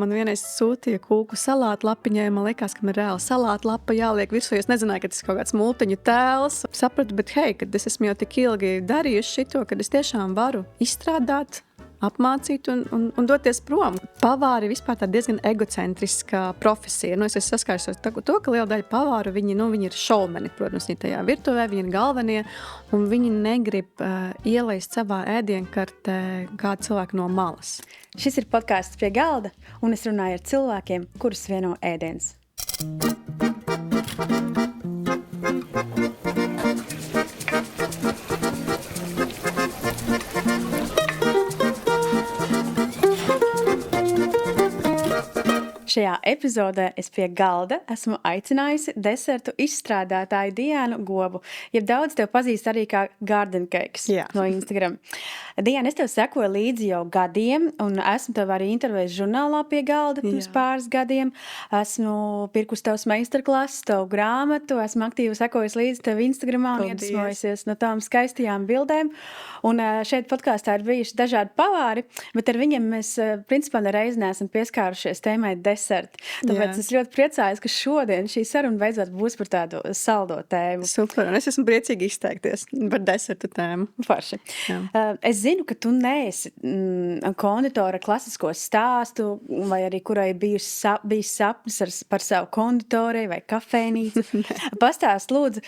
Man vienreiz sūtīja kūku salātu lapiņai, man liekas, ka man reāli salātu lapa jāliek virsū. Es nezināju, ka tas ir kaut kāds multiņu tēls. Sapratu, bet hei, kad es esmu jau tik ilgi darījuši šito, kad es tiešām varu izstrādāt, apmācīt un doties prom. Pavāri vispār tā diezgan egocentriska profesija. Es esmu saskārusies ar to, ka liela daļa pavāru, viņi ir šoumeni, protams, viņi tajā virtuvē, viņi ir galvenie, un viņi negrib ielaist savā ēdienkartē kādu cilvēku no malas. Šis ir podkāsts Pie galda, un es runāju ar cilvēkiem, kurus vieno ēdiens. Šajā epizodē es pie galda esmu aicinājusi desertu izstrādātāju Diānu Gobu, jeb daudz tev pazīst arī kā Garden Cakes no Instagram. Diana, es tev sekoju līdzi jau gadiem, un esmu tev arī intervējis žurnālā Pie galda pirms pāris gadiem. Esmu pirkus tavs meistarklases, tavu grāmatu, esmu aktīvi sekojusi līdzi tev Instagramā un iedvesmojusies no tām skaistajām bildēm. Un šeit podkāstā ir bijuši dažādi pavāri, bet ar viņiem mēs principā nereiz neesam pieskārušies tēmai deserti. Tāpēc es ļoti priecājos, ka šodien šī saruna beidzot būs par tādu saldo tēmu. Super, un es esmu priecīgi izteikties par desertu tēmu. Forši. Es zinu, ka tu neesi konditora klasisko stāstu, vai arī kurai bijis sapnis par savu konditoriju vai kafejnīcu. Pastāst, lūdzu,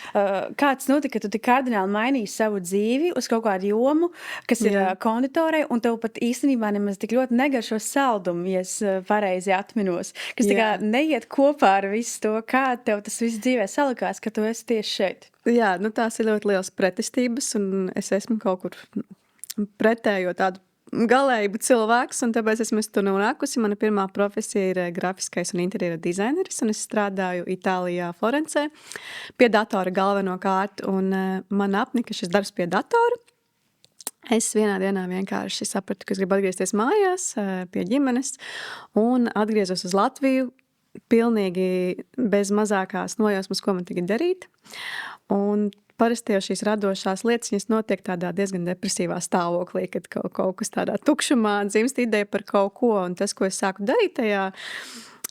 kāds notika, ka tu tik kardināli mainīji savu dzīvi uz kaut kādu jomu, kas ir konditorai, un tev pat īstenībā nemaz tik ļoti negaršo saldumu, ja es pareizi atminos, kas tā kā neiet kopā ar visu to, kā tev tas viss dzīvē salikās, ka tu esi tieši šeit. Jā, tās ir ļoti liels pretestības, un es esmu kaut kur pretējo tādu galējubu cilvēks, un tāpēc esmu tur nonākusi. Mana pirmā profesija ir grafiskais un interjera dizaineris, un es strādāju Itālijā, Florencē, pie datora galvenokārt, un man apnika šis darbs pie datora. Es vienā dienā vienkārši sapratu, ka es gribu atgriezties mājās pie ģimenes un atgriezos uz Latviju pilnīgi bez mazākās nojausmas, ko man tagad darīt. Un parasti jau šīs radošās lietas notiek tādā diezgan depresīvā stāvoklī, kad kaut kas tādā tukšumā dzimst ideja par kaut ko, un tas, ko es sāku darīt tajā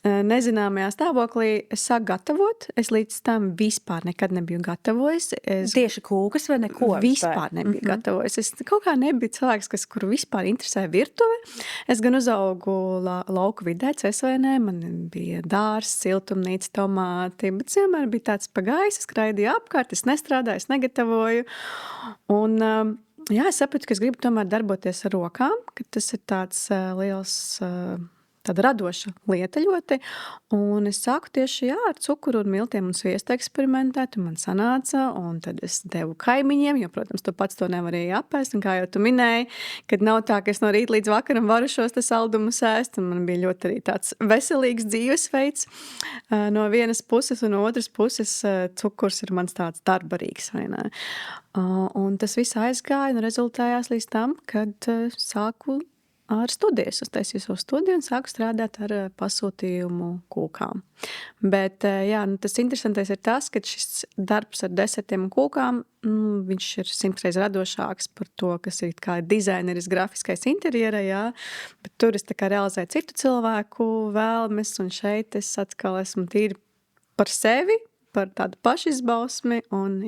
nezināmajā stāvoklī, es sāku gatavot. Es līdz tam vispār nekad nebiju gatavojis. Tieši kūkas vai neko? Vispār nebiju gatavojis. Es kaut kā nebiju cilvēks, kuru vispār interesē virtuve. Es gan uzaugu lauku vidē, CSVN, man bija dārs, siltumnīca, tomāti, bet vienmēr bija tāds pagājis, es skraidīju apkārt, es nestrādāju, es negatavoju. Un es sapratu, ka es gribu tomēr darboties ar rokām, ka tas ir tāds liels tāda radoša lieta ļoti, un es sāku tieši ar cukuru un miltiem un sviestu eksperimentēt, un man sanāca, un tad es devu kaimiņiem, jo, protams, tu pats to nevarēji apēst, un kā jau tu minēji, kad nav tā, ka es no rīta līdz vakaram varu šos te saldumus ēst, un man bija ļoti arī tāds veselīgs dzīvesveids no vienas puses, un no otras puses cukurs ir mans tāds darbarīgs, vai ne? Un tas viss aizgāja un rezultējās līdz tam, kad sāku ar studijas. Es taisīju savu studiju un sāku strādāt ar pasūtījumu kūkām. Bet tas interesantais ir tas, ka šis darbs ar desertiem un kūkām, viņš ir 100 reizes radošāks par to, kas ir kā dizaineris grafiskais interjera, bet tur es tā kā realizēju citu cilvēku vēlmes, un šeit es atkal esmu tīri par sevi, par tādu pašizbausmi, un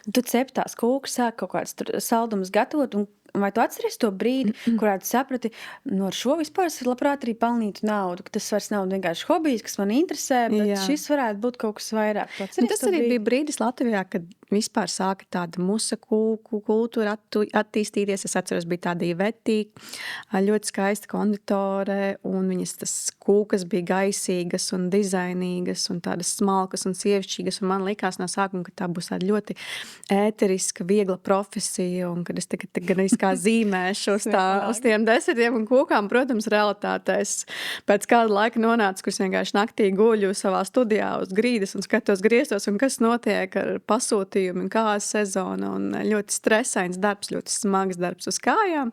Tu cep tās kūkas, sāk kaut kāds saldumus gatavot, un vai tu atceries to brīdi, kurā tu saprati, ar šo vispār es labprāt arī pelnītu naudu, ka tas vairs nav vienkārši hobijs, kas man interesē, bet šis varētu būt kaut kas vairāk. Tas arī bija brīdis Latvijā, kad vispār sāka tāda musa kūku kultūra attīstīties. Es atceros, bija tāda Ivetī, ļoti skaista konditore, un viņas tas kūkas bija gaisīgas un dizainīgas un tādas smalkas un sievišķīgas, un man likās no sākuma, ka tā būs tāda ļoti ēteriska, viegla profesija, un kad es tagad gan kā zīmēšu uz tiem desertiem un kūkām, protams, realitātēs pēc kāda laika nonāca, kurš vienkārši naktī guļu savā studijā uz grīdas un skatos griestos, un kas notiek ar pasūtījumu un kāda sezona, un ļoti stresains darbs, ļoti smags darbs uz kājām,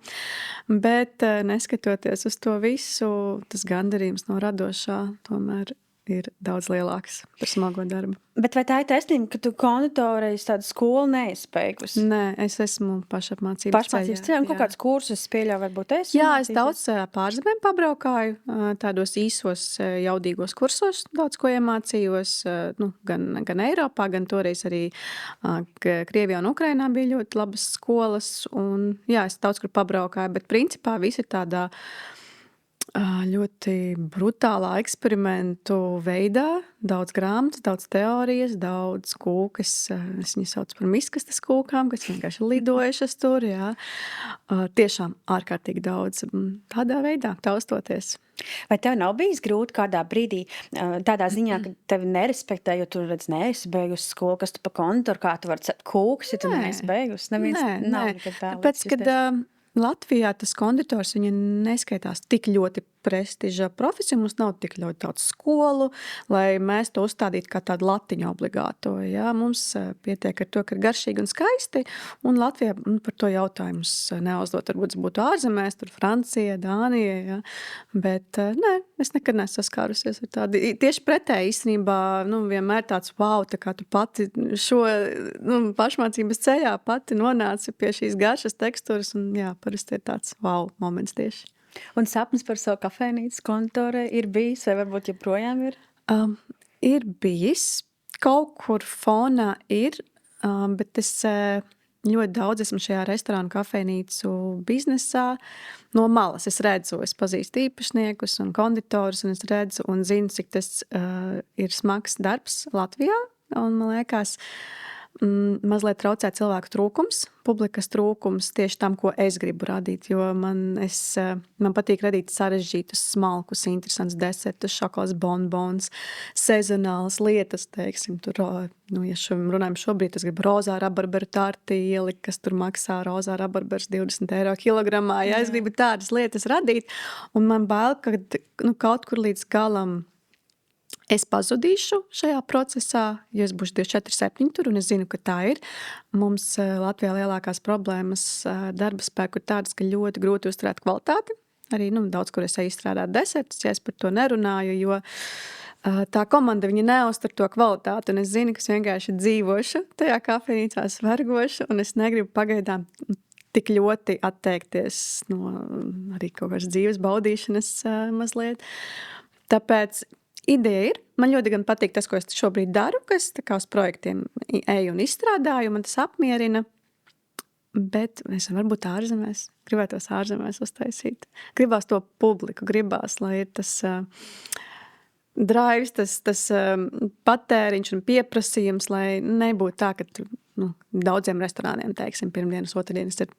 bet neskatoties uz to visu, tas gandarījums no radošā tomēr ir daudz lielāks par smago darbu. Bet vai tā ir taisnība, ka tu konditorejas tādu skolu neesi beigusi? Nē, es esmu pašapmācības Pašmācības ceļā, un kaut kādus kursus pieļauju, varbūt esi Jā, es mācījusies? daudz pārzemēm pabraukāju, tādos īsos jaudīgos kursos, daudz ko iemācījos, gan Eiropā, gan toreiz arī Krievijā un Ukrainā bija ļoti labas skolas, un jā, es daudz kur pabraukāju, bet principā visi ir tādā ļoti brutālā eksperimentu veidā. Daudz grāmatas, daudz teorijas, daudz kūkas. Es viņu saucu par miskastes kūkām, kas vienkārši lidojušas tur. Jā. Tiešām ārkārtīgi daudz tādā veidā taustoties. Vai tev nav bijis grūti kādā brīdī tādā ziņā, ka tevi nerespektē, jo tu redz, neesi beigusi skolu, kas tu pa konditoru, kā tu vari cept kūkas, ja tu neesi beigusi? Neviens nav nekad tā Tāpēc, līdz kad Latvijā tas konditors viņa neskaitās tik ļoti prestiža profesija, mums nav tik ļoti daudz skolu, lai mēs to uzstādītu kā tādu latiņu obligāto. Ja? Mums pietiek ar to, ka ir garšīgi un skaisti, un Latvijā par to jautājumus neuzdot. Varbūt tas būtu ārzemēs, tur Francija, Dānija, ja? Bet nē, es nekad nesaskārusies ar tādu. Tieši pretēji īstenībā vienmēr tāds wow, tā kā tu pati šo pašmācības ceļā pati nonāci pie šīs garšas tekstūras, un jā, parasti ir tāds wow moments tieši. Un sapnis par savu kafejnīcu konditorē ir bijis, vai varbūt joprojām ir? Ir bijis, kaut kur fonā ir, bet es ļoti daudz esmu šajā restorānu kafejnīcu biznesā. No malas es redzu, es pazīstu īpašniekus un konditorus, un es redzu un zinu, cik tas ir smags darbs Latvijā. Un man liekas, mazliet traucē cilvēku trūkums, publikas trūkums tieši tam, ko es gribu radīt, jo man patīk radīt sarežģītus, smalkus, interesants desertus, šokolādes bonbons, sezonālas lietas, teiksim, tur, ja runājam šobrīd, es gribu rozā rabarberu tarti ielikt, kas tur maksā rozā rabarbers 20 eiro kilogramā, ja es gribu tādas lietas radīt, un man bail, ka kaut kur līdz galam es pazudīšu šajā procesā, jo es būšu 24/7 tur, un es zinu, ka tā ir. Mums Latvijā lielākās problēmas darba spēku ir tādas, ka ļoti grūti uzturēt kvalitāti. Arī daudz, kur es izstrādāju desertus, ja es par to nerunāju, jo tā komanda viņa neuztur to kvalitāti, un es zinu, ka es vienkārši dzīvošu tajā kafejnīcā, vergošu, un es negribu pagaidām tik ļoti atteikties no arī kaut kādas dzīves baudīšanas mazliet. Tāpēc ideja ir. Man ļoti gan patīk tas, ko es šobrīd daru, ka es tā kā uz projektiem eju un izstrādāju, man tas apmierina. Bet es varbūt ārzemēs, gribētos ārzemēs uztaisīt. Gribās to publiku, gribās, lai ir tas drives, tas patēriņš un pieprasījums, lai nebūtu tā, ka daudziem restorāniem, teiksim, pirmdienas, otrdienas ir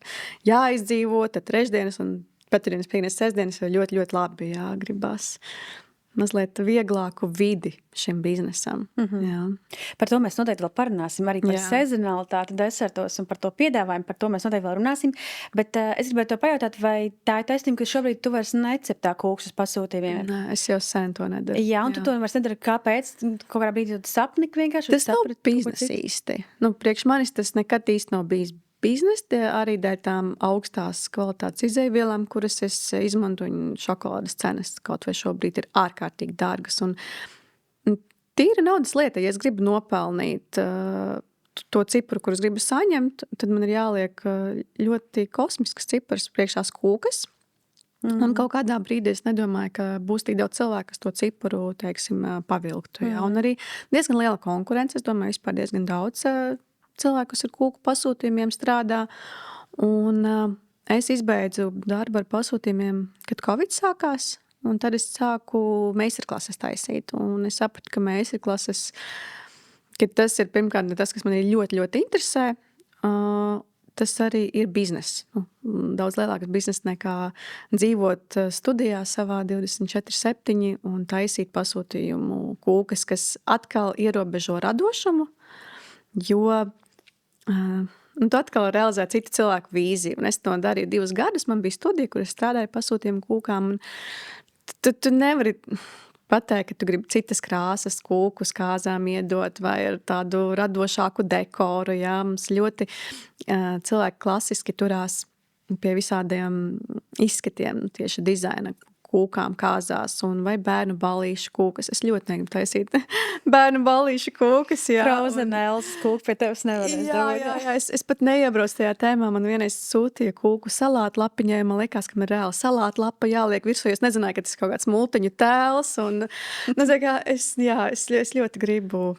jāizdzīvo, tad trešdienas un piekdienas, sestdienas ir ļoti, ļoti labi, jā, gribās mazliet vieglāku vidi šim biznesam. Jā. Par to mēs noteikti vēl parunāsim, arī par sezonalitāti desertos un par to piedāvājumu, par to mēs noteikti vēl runāsim. Bet es gribētu tev pajautāt, vai tā ir taisnība, ka šobrīd tu vairs necep tā kūkas uz pasūtījumiem? Nē, es jau sen to nedaru. Jā, un tu to vairs nedari. Kāpēc? Kaut kādā brīdī tu sapni vienkārši? Tas nav biznes īsti. Priekš manis tas nekad īsti nav bijis biznes, arī dēļ tām augstās kvalitātes izēvielām, kuras es izmantoju, šokolādes cenas kaut vai šobrīd ir ārkārtīgi dārgas. Un tīra naudas lieta, ja es gribu nopelnīt to cipru, kurus gribu saņemt, tad man ir jāliek ļoti kosmisks cipars priekšās kūkas. Un kaut kādā brīdī es nedomāju, ka būs tik daudz cilvēku, kas to cipuru, teiksim, pavilktu. Jā. Un arī diezgan liela konkurence, es domāju, vispār diezgan daudz cilvēku, kas ar kūku pasūtījumiem strādā. Un es izbeidzu darbu ar pasūtījumiem, kad Covid sākās. Un tad es sāku meistarklases taisīt. Un es sapratu, ka meistarklases, ka tas ir pirmkārt tas, kas man ļoti, ļoti interesē. Tas arī ir bizness. Daudz lielāks bizness nekā dzīvot studijā savā 24/7 un taisīt pasūtījumu kūkas, kas atkal ierobežo radošumu, jo tu atkal realizē citu cilvēku vīziju. Un es to darīju 2 gadus. Man bija studija, kur es strādāju pasūtījumu kūkām. Tu nevari pateikt, ka tu gribi citas krāsas kūku uz kāzām iedot vai ar tādu radošāku dekoru. Jā. Mums ļoti cilvēki klasiski turās pie visādiem izskatiem, tieši dizaina kūkām kāzās, un vai bērnu ballīšu kūkas. Es ļoti negribu taisīt bērnu ballīšu kūkas. Frozen Elsa kūka pie tevis nevarēs dabūt. Jā, es pat neiebraucu tajā tēmā. Man vienreiz sūtīja kūku salātu lapiņai. Man liekas, ka man reāli salātu lapa jāliek virsū. Es nezināju, ka tas kaut kāds multiņu tēls. Un, es ļoti gribu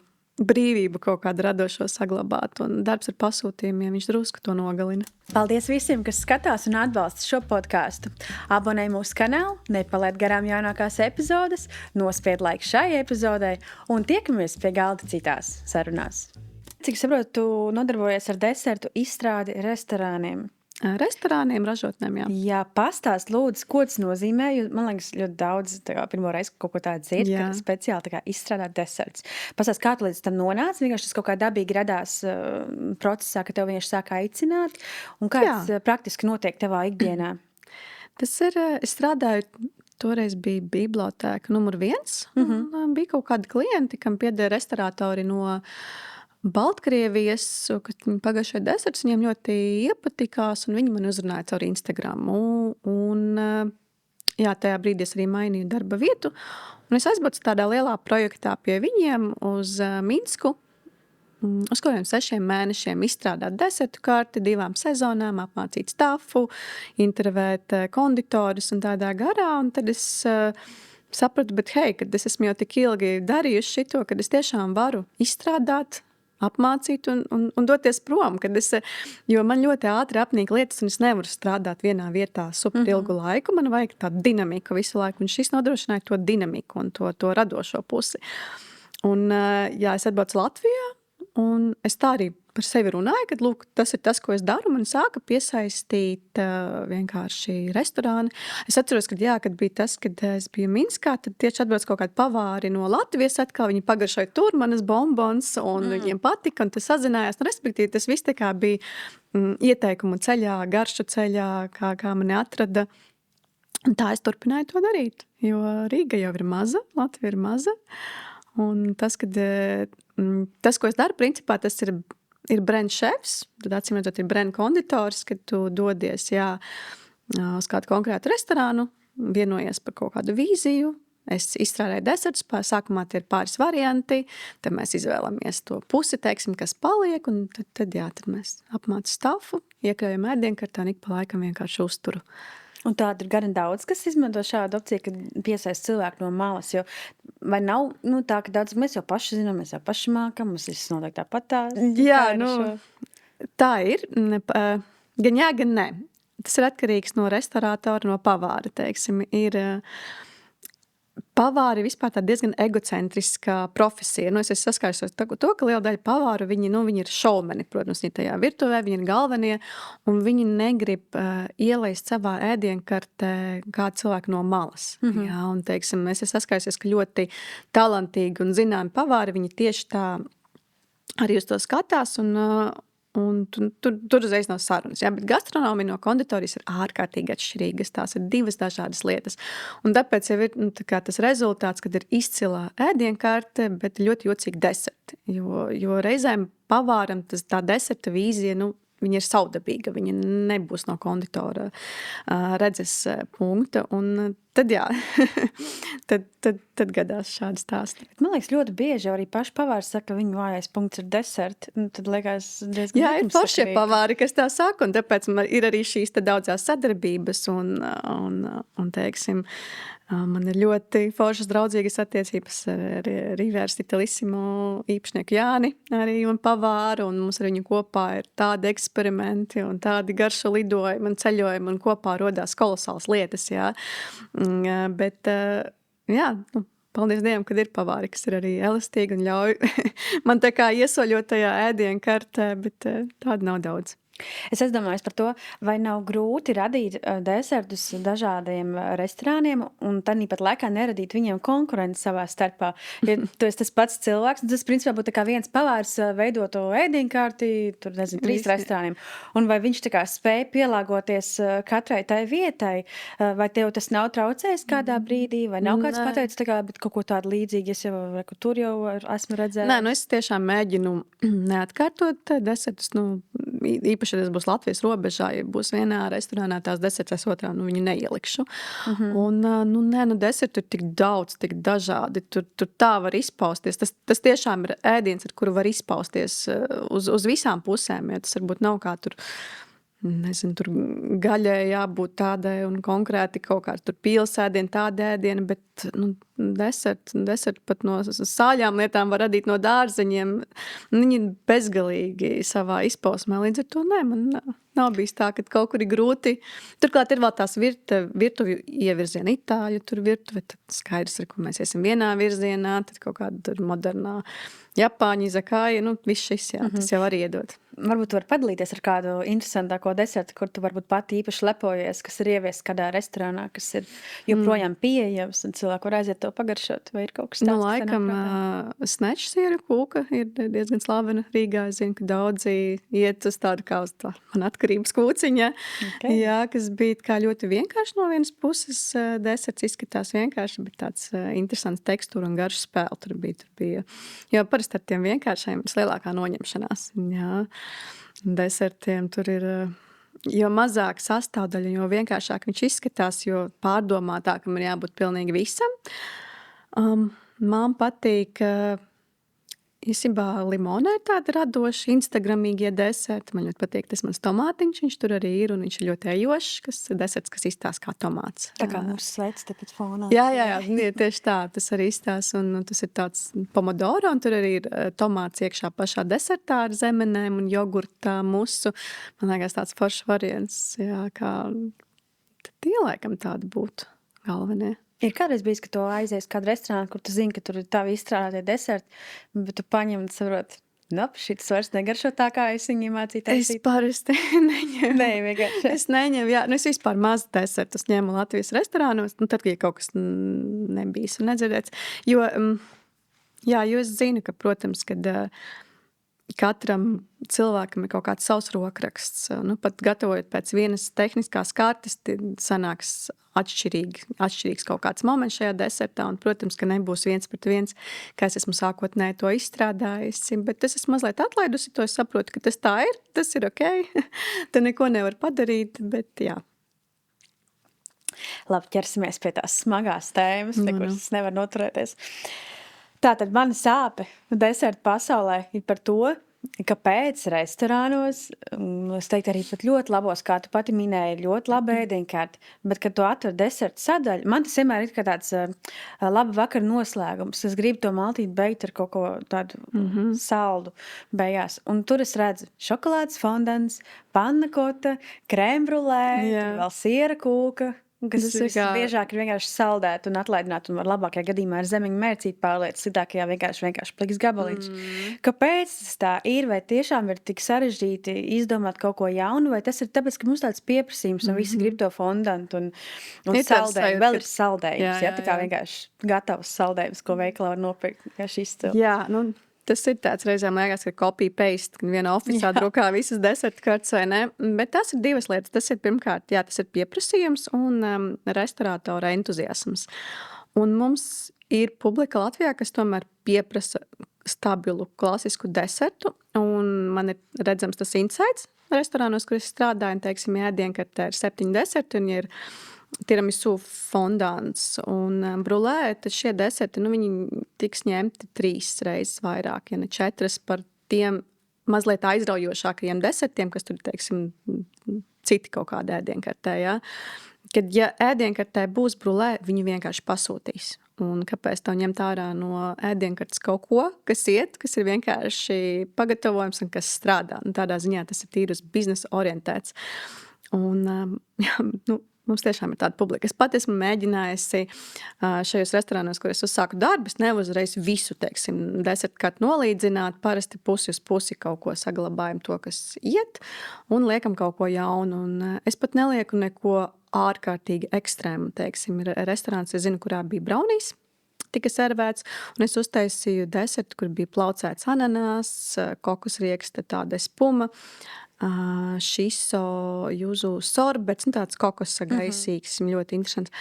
brīvību kaut kādu radošo saglabāt. Un darbs ar pasūtījumiem, viņš drusku to nogalina. Paldies visiem, kas skatās un atbalsta šo podcastu. Abonē mūsu kanālu, nepalaid garām jaunākās epizodes, nospied laiku šai epizodei un tiekamies pie galda citās sarunās. Cik saprotu, tu nodarbojies ar desertu izstrādi restorāniem. Restorāniem, ražotnēm, jā. Jā, pastāst lūdzu, ko tas nozīmē, jo man liekas ļoti daudz pirmo reizi kaut ko tādu dzird, ka speciāli izstrādāt deserts. Pastāst, kā tu līdz tam nonāc, vienkārši tas kaut kā dabīgi radās procesā, ka tev vienkārši sāk aicināt, un kā tas praktiski notiek tavā ikdienā? Tas ir, es strādāju, toreiz bija bibliotēka numur 1, un bija kaut kādi klienti, kam pieder restauratori no Baltkrievijas, kad viņi pagājušajā deserts, viņiem ļoti iepatikās, un viņi man uzrunāja caur Instagramu. Jā, tajā brīdī es arī mainīju darba vietu, un es aizbraucu tādā lielā projektā pie viņiem uz Minsku, uz kādiem 6 mēnešiem izstrādāt desertu karti, 2 sezonām, apmācīt stafu, intervēt konditorus un tādā garā, un tad es sapratu, bet hei, kad es esmu jau tik ilgi darījuši šito, kad es tiešām varu izstrādāt, apmācīt un doties prom, jo man ļoti ātri apnīk lietas, un es nevaru strādāt vienā vietā super ilgu laiku, man vajag tādu dinamiku visu laiku, un šis nodrošināja to dinamiku un to radošo pusi. Un, jā, es atbraucu Latvijā, un es tā arī par sevi runāju, kad, lūk, tas ir tas, ko es daru, man sāka piesaistīt vienkārši restorāni. Es atceros, kad bija tas, kad es biju Minskā, tad tieši atbrauc kaut kādi pavāri no Latvijas atkal, viņi pagaršoja tur manas bonbons, un viņiem patika, un tas sazinājās. Un, respektīvi, tas viss tā kā bija ieteikumu ceļā, garšu ceļā, kā mani atrada. Un tā es turpināju to darīt, jo Rīga jau ir maza, Latvija ir maza, un tas, ko es daru, principā tas ir brand šefs, tad acīm redzot ir brand konditors, kad tu dodies uz kādu konkrētu restorānu, vienojies par kaut kādu vīziju, es izstrādāju desertus, sākumā tie ir pāris varianti, tad mēs izvēlamies to pusi, teiksim, kas paliek, un tad mēs apmācam stafu, iekļaujam ēdienkartā un ik pa laikam vienkārši uzturu. Un tāda ir gan daudz, kas izmanto šādu opciju, kad piesaist cilvēku no malas, jo vai nav tā, ka daudz mēs jau paši zinām, mēs jau paši mākam, mums viss notiek tāpatās. Jā, tā ir. Gan jā, gan nē. Tas ir atkarīgs no restaurātora, no pavāra, teiksim. Pavāri vispār tā diezgan egocentriska profesija. Es saskaros ar to, ka liela daļa pavāru, viņi ir šoumeni, protams, viņi tajā virtuvē, viņi ir galvenie, un viņi negrib ielaist savā ēdienkartē kādu cilvēku no malas. Jā, un, teiksim, es saskaros, ka ļoti talantīgi un zināmi pavāri, viņi tieši tā arī uz to skatās, un tur uzreiz nav sarunas. Jā, bet gastronomija no konditorijas ir ārkārtīgi atšķirīgas. Tās ir 2 dažādas lietas. Un tāpēc jau ir tas rezultāts, kad ir izcilā ēdienkarte, bet ļoti jocīgi deserti. Jo reizēm pavāram tā deserta vīzija, viņa ir savdabīga, viņa nebūs no konditora redzes punkta. Un tad jā, tad gadās šādi stāsti. Man liekas, ļoti bieži arī paši pavāri saka, ka viņu vājais punkts ir deserti. Tad liekas diezgan jā, ir foršie pavāri, kas tā saka, un tāpēc ir arī šīs daudzās sadarbības un teiksim, man ir ļoti foršas draudzīgas attiecības ar Riviera Stitilissimo īpašnieku Jāni arī un pavāru, un mums ar viņu kopā ir tādi eksperimenti un tādi garšu lidojumi un ceļojumi, un kopā rodās kolosāls lietas, jā. Bet, jā, paldies Dievam, kad ir pavāri, kas ir arī elastīgi un ļauj man tā kā iesoļot tajā ēdienkartē, bet tāda nav daudz. Es domāju par to, vai nav grūti radīt desertus dažādiem restorāniem un tāpat laikā neradīt viņiem konkurenci savā starpā. Ja tu esi tas pats cilvēks, tas principā būtu kā viens pavārs veidot to ēdienkarti, tur, 3 restorāniem. Un vai viņš tā kā spēj pielāgoties katrai tai vietai, vai tev tas nav traucējis kādā brīdī, vai nav kāds pateicis tā kā, bet kaut ko tādu līdzīgi, es jau tur jau esmu redzējis. Nē, es tiešām mēģinu neatkārtot desertus, īpaši, ja tas būs Latvijas robežā, ja būs vienā restorānā tās deserts, otrā, viņu neielikšu. Deserti ir tik daudz, tik dažādi, tur tā var izpausties. Tas tiešām ir ēdiens, ar kuru var izpausties uz visām pusēm, ja tas varbūt nav kā tur, nezinu, tur gaļai jābūt tādai un konkrēti kaut kā tur pilsēdiena, tāda ēdiena, bet deserti pat no sāļām lietām var radīt no dārzeņiem. Viņi ir bezgalīgi savā izpausmē, līdz ar to man nav bijis tā, ka kaut kur ir grūti. Turklāt ir vēl tās virtuvi ievirziena itāļu, tur virtuve, tad skaidrs, ar ko mēs iesim vienā virzienā, tad kaut kāda modernā Japāņu, izakāja, viss šis, tas jau arī iedod. Varbūt var padalīties ar kādu interesantāko desertu, kur tu varbūt pati īpaši lepojies, kas ir ieviests kādā restorānā, kas ir joprojām pieejams un cilvēku var aiziet to pagaršot, vai ir kaut kas tāds? Laikam, sneču siera kūka ir diezgan slavena Rīgā. Es zinu, ka daudzi iet uz tādu kā uz tā man atkarības kūciņa, kas bija kā ļoti vienkārši no vienas puses. Deserts izskatās vienkārši, bet tāds interesants tekstūra un garš spēle tur bija. Jo parasti ar tiem vienkāršiem lielākā noņemšanās. Jā. Desertiem tur ir, jo mazāk sastāvdaļa, jo vienkāršāk viņš izskatās, jo pārdomātākam ir jābūt pilnīgi visam. Man patīk, īsībā limonē ir tāda radoša, instagramīgie deserti. Man ļoti patīk tas mans tomātiņš, viņš tur arī ir un viņš ir ļoti ejošs, kas deserts, kas izstās kā tomāts. Tā kā mūsu sveic tepat fonā. Jā, tieši tā, tas arī izstās un tas ir tāds pomodoro un tur arī ir tomāts iekšā pašā desertā ar zemenēm un jogurta musu. Man liekas tāds foršs variants, kā tie laikam tādi būtu galvenie. Ir kādreiz bijis, ka tu aizies kādu restorānu, kur tu zini, ka tur ir tavi izstrādātie deserti, bet tu paņem un saproti, šitas vairs negaršo tā, kā es viņu mācīju taisīt. Es parasti neņemu. Nē, vienkārši. Es neņemu, es vispār maz desertus ņemu Latvijas restorānos, tad, ja kaut kas nebijis un nedzirdēts. Jo es zinu, ka, protams, kad katram cilvēkam ir kaut kāds savs rokraksts. Pat gatavojot pēc vienas tehniskās kartes, sanāks atšķirīgs kaut kāds moments šajā desertā. Un, protams, ka nebūs 1:1, kā es esmu sākotnēji to izstrādājusi. Bet es esmu mazliet atlaidusi to. Es saprotu, ka tas tā ir, tas ir ok. Te neko nevar padarīt, bet jā. Labi, ķersimies pie tās smagās tēmas, kuras es nevaru noturēties. Tātad mana sāpe desertu pasaulē ir par to, kāpēc restorānos, es teiktu arī pat ļoti labos, kā tu pati minēji, ļoti laba ēdienkārta, bet, kad tu atver desertu sadaļu, man tas vienmēr ir kā tāds laba vakara noslēgums. Es gribu to maltīti beigt ar kaut ko tādu saldu beigās. Un tur es redzu šokolādes fondants, pannakota, krēmbrulē, vēl siera kūka, kas biežāk ir vienkārši saldēt un atlaidināt un var labākajā gadījumā ar zemiņu mērcīt pārliet, sliktākajā vienkārši pliks gabaliņš. Kāpēc tas tā ir? Vai tiešām ir tik sarežģīti izdomāt kaut ko jaunu, vai tas ir tāpēc, ka mums tāds pieprasījums un visi grib to fondantu un saldējumu. Vēl ir saldējums, tā kā vienkārši gatavs saldējums, ko veikalā var nopirkt. Jā, tas ir tāds reizēm liekas, ka copy-paste, ka vienā oficā drukā visas deserta kartes, vai ne? Bet tas ir divas lietas. Tas ir pirmkārt, tas ir pieprasījums un restorātora entuziasms. Un mums ir publika Latvijā, kas tomēr pieprasa stabilu, klasisku desertu. Un man ir redzams tas insights restorānos, kur es strādāju, un, teiksim, ēdienkartē ir 7 deserti, un ir tiramisu fondants un brulē, tad šie deserti, viņi tiks ņemti 3 reizes vairāk, ja ne 4 par tiem mazliet aizraujošākajiem desertiem, kas tur, teiksim, citi kaut kāda ēdienkartē, Kad, ja ēdienkartē būs brulē, viņi vienkārši pasūtīs. Un kāpēc tev ņemt ārā no ēdienkartes kaut ko, kas ir vienkārši pagatavojums un kas strādā. Un tādā ziņā tas ir tīri uz biznesa orientēts. Un, mums tiešām ir tāda publika. Es pat esmu mēģinājusi šajos restorānos, kur es uzsāku darbu, es nevaru uzreiz visu, teiksim, desertu kartu nolīdzināt. Parasti pusi uz pusi kaut ko saglabājam to, kas iet, un liekam kaut ko jaunu. Un es pat nelieku neko ārkārtīgi ekstrēmu, teiksim. Ir restorāns, es zinu, kurā bija braunīs, tika servēts, un es uztaisīju desertu, kur bija plaucēts ananās, kokosrieksta, tāda spuma, šiso, juzu sorbets, tāds kokosa gaisīgs, ļoti interesants.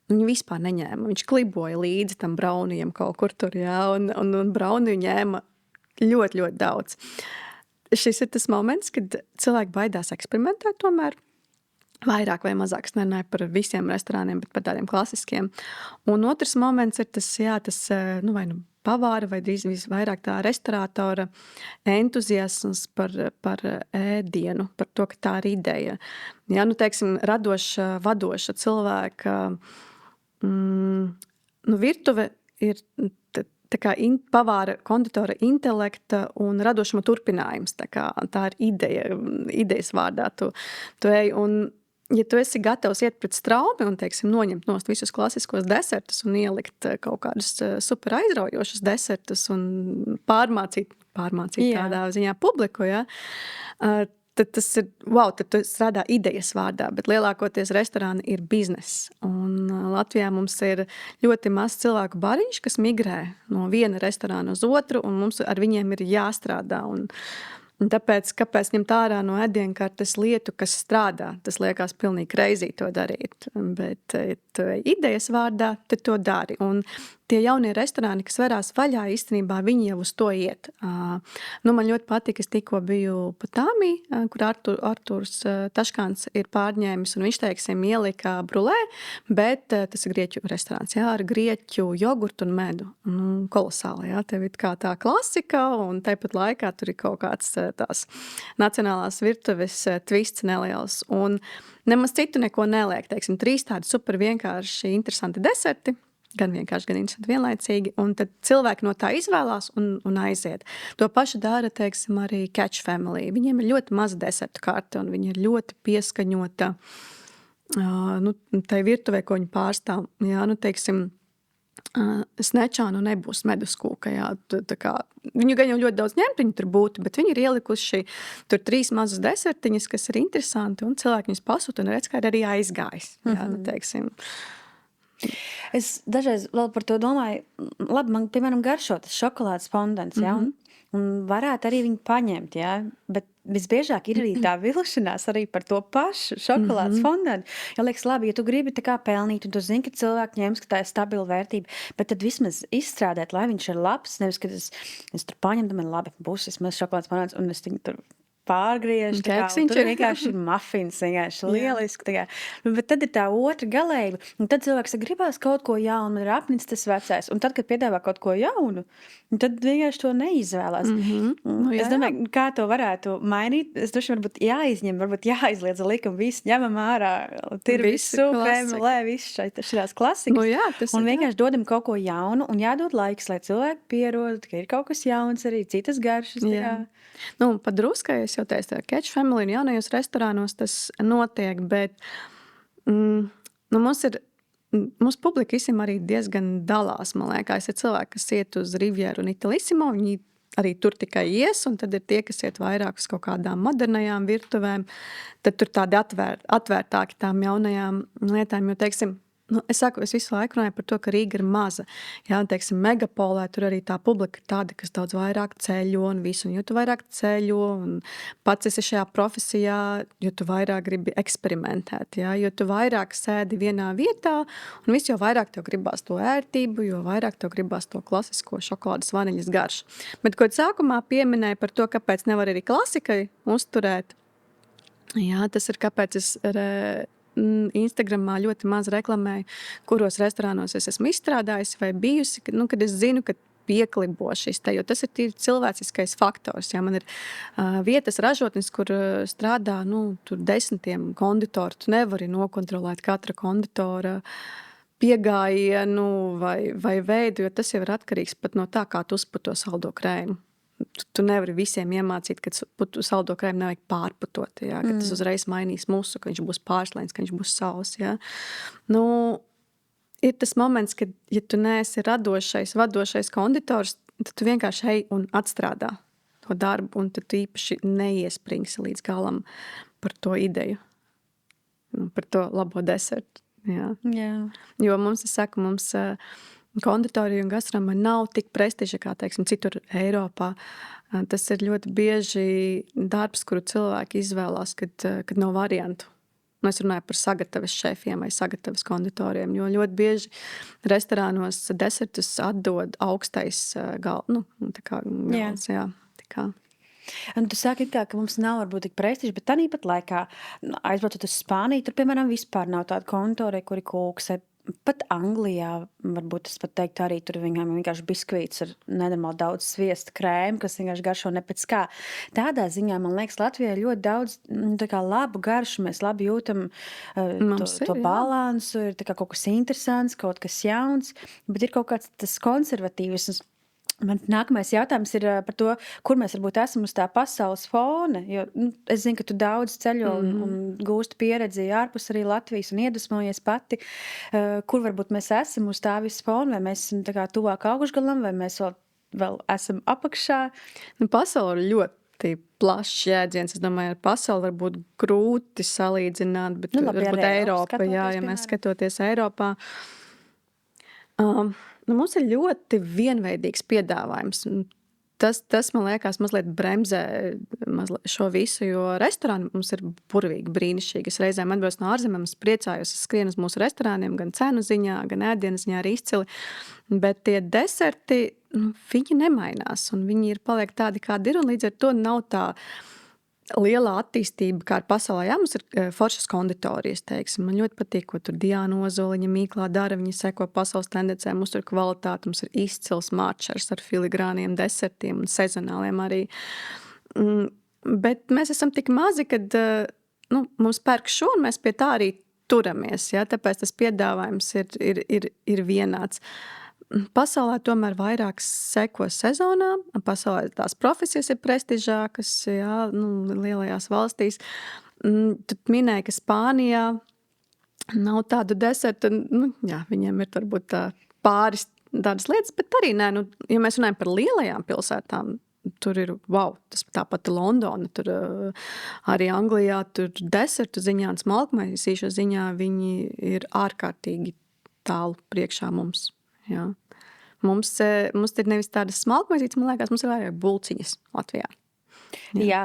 Viņu vispār neņēma, viņš kliboja līdzi tam braunijam kaut kur tur, un brauniju ņēma ļoti, ļoti daudz. šis ir tas moments, kad cilvēki baidās eksperimentēt tomēr. Vairāk vai mazāk, es nerunāju par visiem restorāniem, bet par tādiem klasiskiem. Un otrs moments ir tas, vai nu pavāra vai drīz vairāk tā restaurātora entuziasms par ēdienu, par to, ka tā ir ideja. Jā, teiksim, radoša, vadoša cilvēka virtuve ir tā kā pavāra konditora intelekta un radošuma turpinājums. Tā ir idejas vārdā tu ej. Un, ja tu esi gatavs iet pret straumi un, teiksim, noņemt nost visus klasiskos desertus un ielikt kaut kādus super aizraujošus desertus un pārmācīt tādā ziņā publiku, ja, tad tas ir, tad tu strādā idejas vārdā, bet lielākoties restorāni ir bizness. Un Latvijā mums ir ļoti maz cilvēku bariņš, kas migrē no viena restorāna uz otru, un mums ar viņiem ir jāstrādā. Un tāpēc, kāpēc ņemt ārā no ēdienkartes lietu, kas strādā, tas liekas pilnīgi crazy to darīt. Bet, ja tu idejas vārdā, tad to dari. Un tie jaunie restorāni, kas verās vaļā, īstenībā viņi jau uz to iet. Man ļoti patīk, es tikko biju Patāmī, kur Arturs Taškāns ir pārņēmis, un viņš, teiksim, ielika brulē, bet tas ir grieķu restorāns, jā, ar grieķu jogurtu un medu. Kolosāli, jā, tev ir kā tā klasika, un tāpat laikā tur ir kaut kāds tās nacionālās virtuves twists neliels. Un nemaz citu neko neliek, teiksim, 3 tādi super vienkārši interesanti deserti, gan vienkārši, gan interesanti vienlaicīgi, un tad cilvēki no tā izvēlās un aiziet. To pašu dara, teiksim, arī Catch Family. Viņiem ir ļoti maza desertu karte, un viņi ir ļoti pieskaņota tai virtuvē, ko viņi pārstāv. Jā, teiksim, Snečā nebūs meduskūka, jā, viņu gan jau ļoti daudz ņemtiņu tur būtu, bet viņi ir ielikuši tur 3 mazas desertiņas, kas ir interesanti, un cilvēki viņus pasūta un redz, kā arī aizgājis, jā, teiksim. Es dažreiz vēl par to domāju, labi, man, piemēram, garšo tas šokolādes fondants, jā, un varētu arī viņu paņemt, jā, bet visbiežāk ir arī tā vilšanās arī par to pašu šokolādes fondantu. Jo liekas, labi, ja tu gribi tā kā pelnīt, un tu zini, ka cilvēki ņems, ka tā ir stabila vērtība, bet tad vismaz izstrādāt, lai viņš ir labs, nevis, kad es tur paņemtu, man labi, būs vismaz šokolādes fondants, un es viņu tur pārgriežu, tur vienkārši mafins, vienkārši lieliski. Bet tad ir tā otra galība, un tad cilvēks gribās kaut ko jaunu, man ir apnicis tas vecais, un tad, kad piedāvā kaut ko jaunu, tad vienkārši to neizvēlās. Es domāju, kā to varētu mainīt, es droši varbūt jāizņem, varbūt jāizliedz likumu, visu ņemam ārā, tirvisu, kremlē, visu šajās klasikas, un vienkārši dodam kaut ko jaunu, un jādod laiks, lai cilvēki pierod, ka ir kaut kas jauns arī, citas garšas. Padruskai es jau teicu, Catch Family un jaunajos restorānos tas notiek, bet mūsu publika visiem arī diezgan dalās, man liekas. Ir cilvēki, kas iet uz Rivieru un Italissimo, viņi arī tur tikai ies, un tad ir tie, kas iet vairāk uz kaut kādām modernajām virtuvēm, tad tur tādi atvērtāki tām jaunajām lietām, jo, teiksim, es visu laiku runāju par to, ka Rīga ir maza. Jā, teiksim, megapolē tur arī tā publika ir tāda, kas daudz vairāk ceļo un visu. Un jo tu vairāk ceļo un pats esi šajā profesijā, jo tu vairāk gribi eksperimentēt. Jā, jo tu vairāk sēdi vienā vietā un viss jau vairāk tev gribās to ērtību, jo vairāk tev gribās to klasisko šokolādes vaniļas garšu. Bet, ko sākumā pieminēju par to, kāpēc nevar arī klasikai uzturēt, jā, tas ir kāpēc es Instagramā ļoti maz reklamēju, kuros restorānos es esmu izstrādājusi vai bijusi, kad es zinu, ka pieklibo šis te, jo tas ir tīri cilvēciskais faktors. Jā, man ir vietas ražotnes, kur strādā tur 10 konditoru. Tu nevari nokontrolēt katra konditora piegājienu vai veidu, jo tas jau ir atkarīgs pat no tā, kā tu uzputo saldo krējumu. Tu nevari visiem iemācīt, ka saldo krējumu nevajag pārputot, jā, ka tas uzreiz mainīs musu, ka viņš būs pārslēns, ka viņš būs sauss. Jā. Ir tas moments, kad, ja tu neesi radošais, vadošais konditors, tad tu vienkārši ej un atstrādā to darbu, un tad tu īpaši neiespringsi līdz galam par to ideju, par to labo desertu. Jā. Jo mums konditorija un gastronomija nav tik prestiža, kā, teiksim, citur Eiropā. Tas ir ļoti bieži darbs, kuru cilvēki izvēlās, kad nav variantu. Es runāju par sagataves šefiem vai sagataves konditoriem, jo ļoti bieži restorānos desertus atdod augstais galds. Jā. Un tu saki, ka mums nav varbūt tik prestiži, bet tāpat laikā, aizbraucot uz Spāniju, tur, piemēram, vispār nav tāda kontori, kuri kūksē. Pat Anglijā, varbūt es pat teiktu, arī tur viņam vienkārši biskvīts ar nenormāli daudz sviesta krēmu, kas vienkārši garšo ne pēc kā. Tādā ziņā, man liekas, Latvijā ļoti daudz tā kā labu garšu, mēs labi jūtam to balansu, ir tā kā kaut kas interesants, kaut kas jauns, bet ir kaut kāds tas konservatīvisms. Man nākamais jautājums ir par to, kur mēs varbūt esam uz tā pasaules fona, jo es zinu, ka tu daudz ceļo un gūsti pieredzi ārpus arī Latvijas un iedvesmojies pati, kur varbūt mēs esam uz tā visa fona, vai mēs esam tā kā tuvāk augšgalam, vai mēs vēl esam apakšā. Pasaule ir ļoti plašs jēdziens. Es domāju, ar pasauli varbūt grūti salīdzināt, bet varbūt Eiropa, jā, ja mēs skatoties Eiropā. Mums ir ļoti vienveidīgs piedāvājums. Tas man liekas, mazliet bremzē šo visu, jo restorāni mums ir burvīgi brīnišķīgi. Es reizēm atbraucu no ārzemēm, es priecājos, es skrienu uz mūsu restorāniem, gan cenu ziņā, gan ēdienas ziņā arī izcili. Bet tie deserti, viņi nemainās, un viņi paliek tādi, kādi ir, un līdz ar to nav tā liela attīstība, kā ar pasaulē. Jā, mums ir foršas konditorijas, teiksim. Man ļoti patīk, ko tur Diana Ozoliņa Mīklā dara. Viņa seko pasaules tendencēm, mums tur kvalitāte, mums ir izcils matčers ar filigrāniem desertiem un sezonāliem arī. Bet mēs esam tik mazi, kad mums pērk šo, un mēs pie tā arī turamies. Ja? Tāpēc tas piedāvājums ir vienāds. Pasaulē tomēr vairāk seko sezonā. Pasaulē tās profesijas ir prestižākas, jā, lielajās valstīs. Tu minēji, ka Spānijā nav tādu desertu. Jā, viņiem ir varbūt pāris tādas lietas, bet arī nē. Ja mēs runājam par lielajām pilsētām, tur ir, tas tāpat Londona, tur arī Anglijā, tur desertu ziņā un smalkmaisīšu ziņā viņi ir ārkārtīgi tālu priekšā mums. Jā. Mums ir nevis tādas smalkmaizītes, man liekas, mums ir vairāk bulciņas Latvijā. Jā,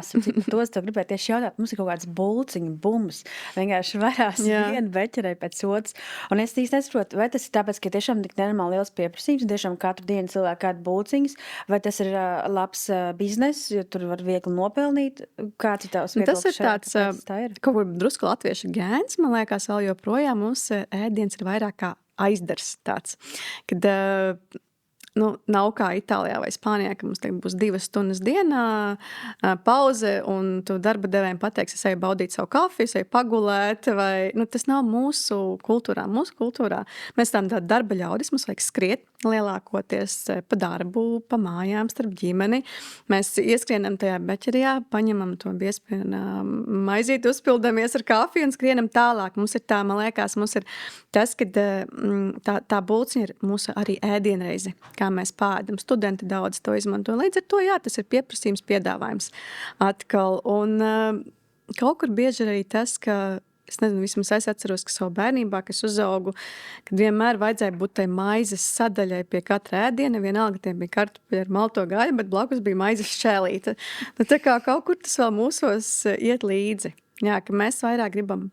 tos tev gribēju tieši jautāt. Mums ir kaut kāds bulciņu bums. Vienkārši varās viena beķerei pēc otras. Un es īsti nesaprotu, vai tas ir tāpēc, ka tiešām tik nenormāli liels pieprasījums, tiešām katru dienu cilvēku kādu bulciņas, vai tas ir labs bizness, jo tur var viegli nopelnīt. Kāds ir tavs viedoklis? Tas ir tāds, kaut kur drusku latviešu gēns, man liekas, vēl joprojām mums ēdiens ir vairāk kā aizdars tāds, kad nav kā Itālijā vai Spānijā, ka mums būs 2 stundas dienā pauze, un tu darba devējiem pateiksi, es eju baudīt savu kafiju, es eju pagulēt, vai tas nav mūsu kultūrā. Mūsu kultūrā mēs esam tādi darba ļaudis, mums vajag skriet lielākoties pa darbu, pa mājām, starp ģimeni. Mēs ieskrienam tajā beķerijā, paņemam to biezpienu maizīti, uzpildamies ar kafiju un skrienam tālāk. Mums ir tā, man liekas, mums ir tas, kad tā bulciņa ir mūsu arī ēdienreize, kā mēs pēdam. Studenti daudz to izmanto. Līdz ar to, jā, tas ir pieprasījums, piedāvājums atkal. Un kaut kur bieži arī tas, ka es nezinu, vismaz es atceros, ka savu bērnībā, kad es uzaugu, kad vienmēr vajadzēja būt tai maizes sadaļai pie katra ēdiena, vienalga tie bija kartupeļi ar malto gaļu, bet blakus bija maizes šķēlīte. Tā kā kaut kur tas vēl mūsos iet līdzi. Jā, ka mēs vairāk gribam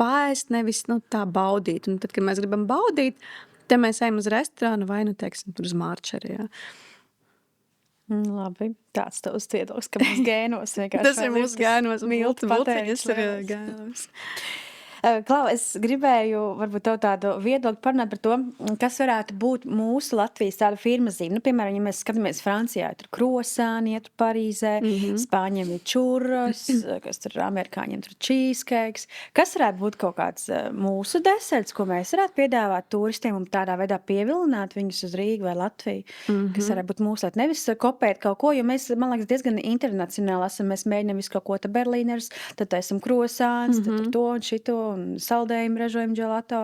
paēst, nevis tā baudīt. Un tad, kad mēs gribam baudīt, te mēs ejam uz restorānu vai, teiksim, tur uz Mārčeri, jā. Labi, tāds tavs viedoklis, ka mums gēnos vienkārši. Tas ir mūsu gēnos, miltu bulciņas ir gēnos. Klau, es gribēju varbūt tev tādu viedokli parunāt par to, kas varētu būt mūsu Latvijas tāda firmazīme. Piemēram, ja mēs skatāmies Francijā, tur krosāni, ja tur Parīzē, Spāņiem ir čurros, kas tur amerikāņiem tur cheesecakes. Kas varētu būt kaut kāds mūsu deserts, ko mēs varētu piedāvāt turistiem un tādā veidā pievilināt viņus uz Rīgu vai Latviju, kas varētu būt mūsu Latvija. Nevis kopēt kaut ko, jo mēs, man liekas, diezgan internacionāli esam. Mēs mēģinām visu kaut ko te berlīners, tad esam krosāns, tad to un šito un saldējumu, ražojumu, gelato.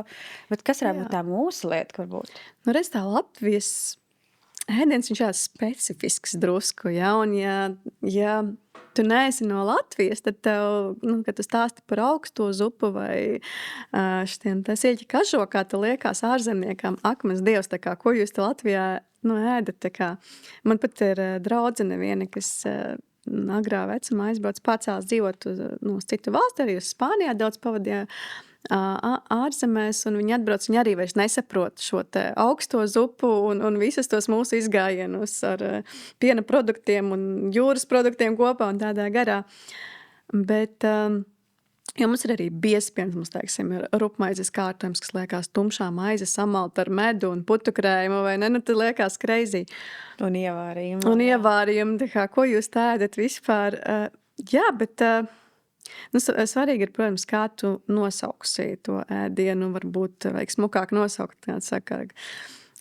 Bet kas varētu būt tā mūsu lieta, varbūt? Redz, tā Latvijas ēdiens viņš ir specifisks drusku, ja? Un ja tu neesi no Latvijas, tad tev, kad tu stāsti par augsto zupu vai šitiem sieļķi kažo, kā tu liekas ārzemniekam, akmens dievs, tā kā, ko jūs te Latvijā ēdat, tā kā. Man pat ir draudzene viena, kas agrā vecumā aizbrauc pacēls dzīvot uz citu valsti, arī uz Spānijā daudz pavadīja. ārzemēs, un viņi atbrauc, viņi arī vairs nesaprot šo te augsto zupu un visus tos mūsu izgājienus ar piena produktiem un jūras produktiem kopā un tādā garā. Bet jo mums ir arī biespiens, mums, teiksim, ir rupmaizes kārtojums, kas liekas tumšā maize samalta ar medu un putukrējumu, vai ne? Nu, tad liekas crazy. Un ievārījumi. Un ievārījumi, tā kā, ko jūs ēdat vispār? Jā, bet svarīgi ir, protams, kā tu nosauksi to ēdienu, varbūt vajag smukāk nosaukt, kā saka.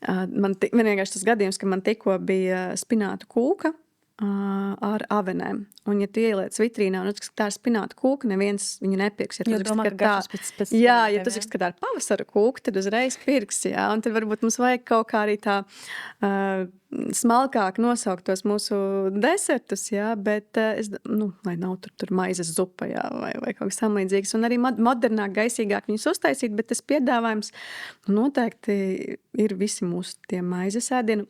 Vienīgais tas gadījums, ka man tikko bija spinātu kūka ar avenēm. Un, ja tu ieliec vitrīnā un uzskati, ka tā ir spināta kūka, neviens viņu nepirks. Ja tu uzskati, ka tā ir pavasara kūka, tad uzreiz pirks. Jā. Un tad varbūt mums vajag kaut kā arī tā smalkāk nosaukt tos mūsu desertus, jā, bet lai nav tur maizes zupa, jā, vai kaut kas tamlīdzīgs. Un arī modernāk, gaisīgāk viņus uztaisīt, bet tas piedāvājums noteikti ir visi mūsu tie maizes ēdieni.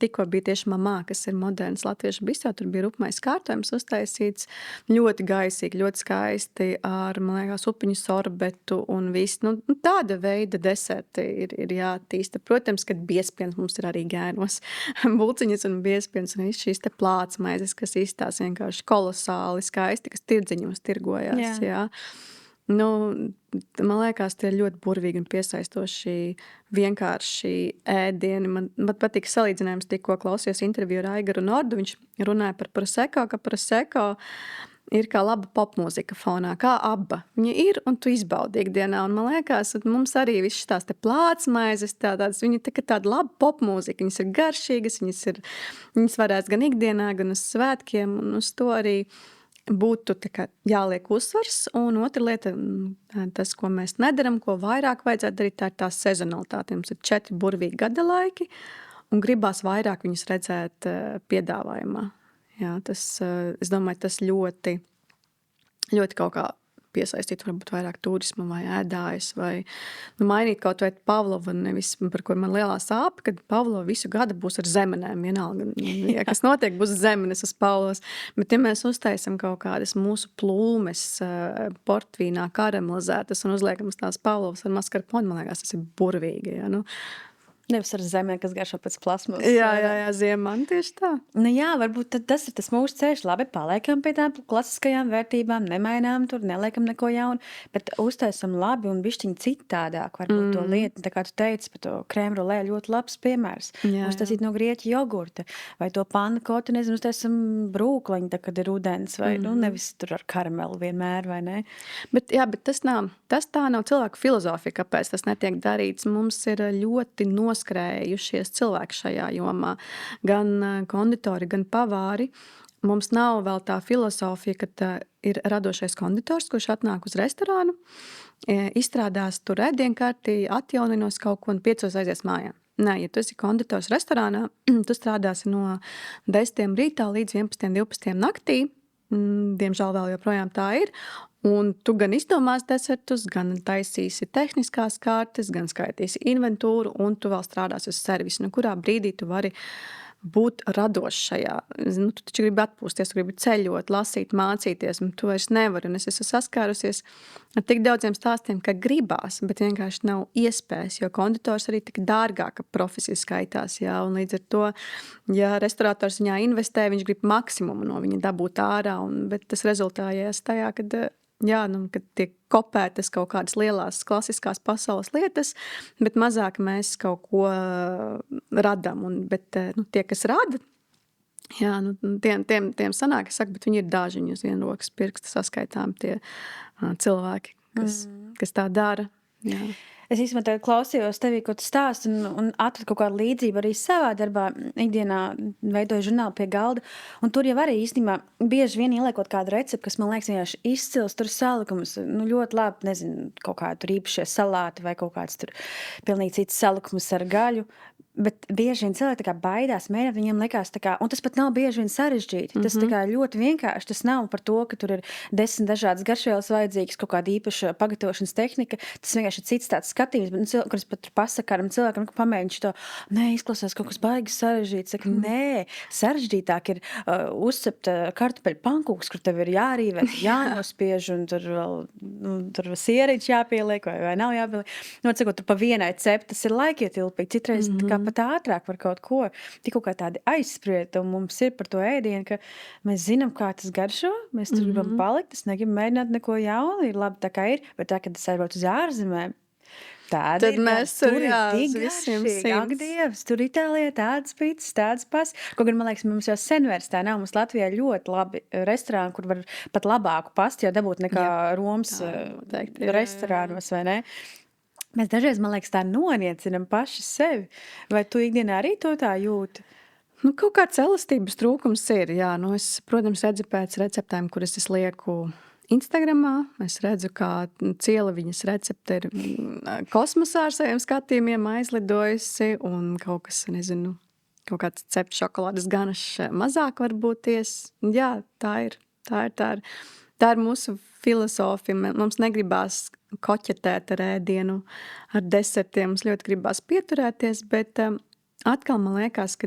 Tikko bija tieši mamā, kas ir moderns latviešu bistro, tur bija rupmais kārtojums uztaisīts ļoti gaisīgi, ļoti skaisti ar, man liekas, upiņu sorbetu un viss. Tāda veida deserti ir jātīsta. Protams, kad biespiens mums ir arī gēnos. Bulciņas un biespiens un šīs te plātsmaizes, kas izstās vienkārši kolosāli skaisti, kas tirdziņos tirgojās. Jā. Man liekas, tie ir ļoti burvīgi un piesaistoši vienkārši ēdieni. Man patīk salīdzinājums, tikko klausījos interviju ar Aigaru Nordu. Viņš runāja par Prosecco, ka Prosecco ir kā laba popmūzika fonā, kā aba. Viņa ir un tu izbaudi ikdienā. Un man liekas, mums arī viss tās te plātsmaizes, viņi tā kā tāda laba popmūzika. Viņas ir garšīgas, viņas varēs gan ikdienā, gan uz svētkiem, un uz to arī būtu jāliek uzsvars. Un otra lieta, tas, ko mēs nedaram, ko vairāk vajadzētu darīt, tā ir tā sezonalitāte. Mums ir 4 burvīgi gada laiki, un gribās vairāk viņus redzēt piedāvājumā. Jā, es domāju, tas ļoti, ļoti kaut kā piesaistīt varbūt vairāk turismu vai ēdājus vai mainīt kaut vai Pavlovu, nevis par ko man lielā sāpe, kad Pavlova visu gadu būs ar zemenēm vienalga. Ja, kas notiek, būs zemenes uz Pavlovas. Bet ja mēs uztaisam kaut kādas mūsu plūmes portvīnā karamelizētas un uzliekam uz tās Pavlovas ar maskarponi, man liekas, tas ir burvīgi. Ja, Nevis ar zemē, kas garšo pēc plasmas. Jā, ziemā, tieši tā. Jā, varbūt tas ir tas mūsu ceļš. Labi, paliekam pie tām klasiskajām vērtībām, nemainām tur, neliekam neko jaunu, bet uztaisam labi un bišķiņ citādāk. Varbūt to lietu, tā kā tu teici, par to krēmrolē ļoti labs piemērs. Uztaisīt no grieķu jogurta vai to pannakotu, nezinu, uztaisam brūklaņu, tā, kad ir ūdens vai nevis tur ar karamelu vienmēr, vai ne? Bet tas tā nav cilvēku filozofija, kāpēc tas netiek darīts. Mums ir ļoti skrējušies cilvēki šajā jomā, gan konditori, gan pavāri. Mums nav vēl tā filosofija, ka ir radošais konditors, kurš atnāk uz restorānu, izstrādās tur ēdienkarti, atjauninās kaut ko un 5 aizies mājā. Nē, ja tu esi konditors restorānā, tu strādāsi no 10 rītā līdz 11, 12 naktī. Diemžēl vēl joprojām tā ir. Un tu gan izdomās desertus, gan taisīsi tehniskās kārtas, gan skaitīsi inventūru, un tu vēl strādāsi uz servisu. Kurā brīdī tu vari būt radošs šajā? Tu taču gribi atpūsties, tu gribi ceļot, lasīt, mācīties, un tu vairs nevari. Un es esmu saskārusies ar tik daudziem stāstiem, ka gribās, bet vienkārši nav iespējas, jo konditors arī tik dārgāka profesija skaitās. Jā, un līdz ar to, ja restaurators viņā investē, viņš grib maksimumu no viņa dabūt ārā, bet tas rezultājies tajā, kad tiek kopētas kaut kādas lielās klasiskās pasaules lietas, bet mazāk mēs kaut ko radam. Bet tie, kas rada, tiem sanāk, es saku, bet viņi ir daži, viņi uz vienu rokas pirksta saskaitām tie cilvēki, kas tā dara. Jā. Es īstenībā klausījos tevī, ko tu stāsti, un atradu kaut kādu līdzību arī savā darbā. Ikdienā veidoju žurnālu pie galda, un tur jau arī īstenībā bieži vien ieliekot kādu recepti, kas man liekas vienkārši izcils, tur salikumus, ļoti labi, nezinu, kaut kādu tur īpašie salāti vai kaut kāds tur pilnīgi cits salikumus ar gaļu. Bet bieži vien cilvēki tā kā baidās mēģināt, viņiem liekas tā kā, un tas pat nav bieži vien sarežģīti. Tas tā kā ļoti vienkārši, tas nav par to, ka tur ir 10 dažādas garšvielas vajadzīgas, kaut kāda īpaša pagatavošanas tehnika, tas vienkārši ir cits tāds skatījums, bet, nu, kuras pat pasaka kādam cilvēkam, ka pamēģinš to, nē, izklausās kaut kas baigas sarežģīts, saka, nē, sarežģītāk ir uzcept kartupeļu pankūks, kur tev ir jārīvē, jānospiež, un tur vēl, nu, tur sieriņš jāpieliek, vai nav jāpieliek. Nu, cikot, tur pa vienai cep, tas ir laikietilpīgi, citreiz tā kā pat ātrāk par kaut ko, tik kaut kā tādi aizsprieti, un mums ir par to ēdienu, ka mēs zinām, kā tas garšo, mēs tur gribam palikt, es negribu mēģināt neko jaunu, ir labi tā kā ir, bet tā, kad es aizbraucu uz ārzemēm, tāda Tad ir, mēs tur jā, ir tik uz visiem garšīgi, ak, simts. Dievs, tur Itālijā tādas pitas, tādas pas. Kaut gan, man liekas, mums jau sen vairs tā nav, mums Latvijā ļoti labi restorāni, kur var pat labāku pastu jau dabūt nekā Romas noteikti ir, restorānos, vai ne? Mēs dažreiz, man liekas, tā noniecinam paši sevi. Vai tu ikdienā arī to tā jūti? Nu, kaut kāds elastības trūkums ir, jā. Nu, es, protams, redzu pēc receptēm, kuras es lieku Instagramā. Es redzu, kā Cieliņas recepte ir kosmosā ar saviem skatījumiem aizlidojusi, un kaut kas, nezinu, kaut kāds cepts šokolādes ganašs mazāk var būties. Jā, tā ir. Tā ir mūsu filosofija. Mums negribās koķetēt ar ēdienu, ar desertiem. Mums ļoti gribās pieturēties, bet atkal man liekas, ka,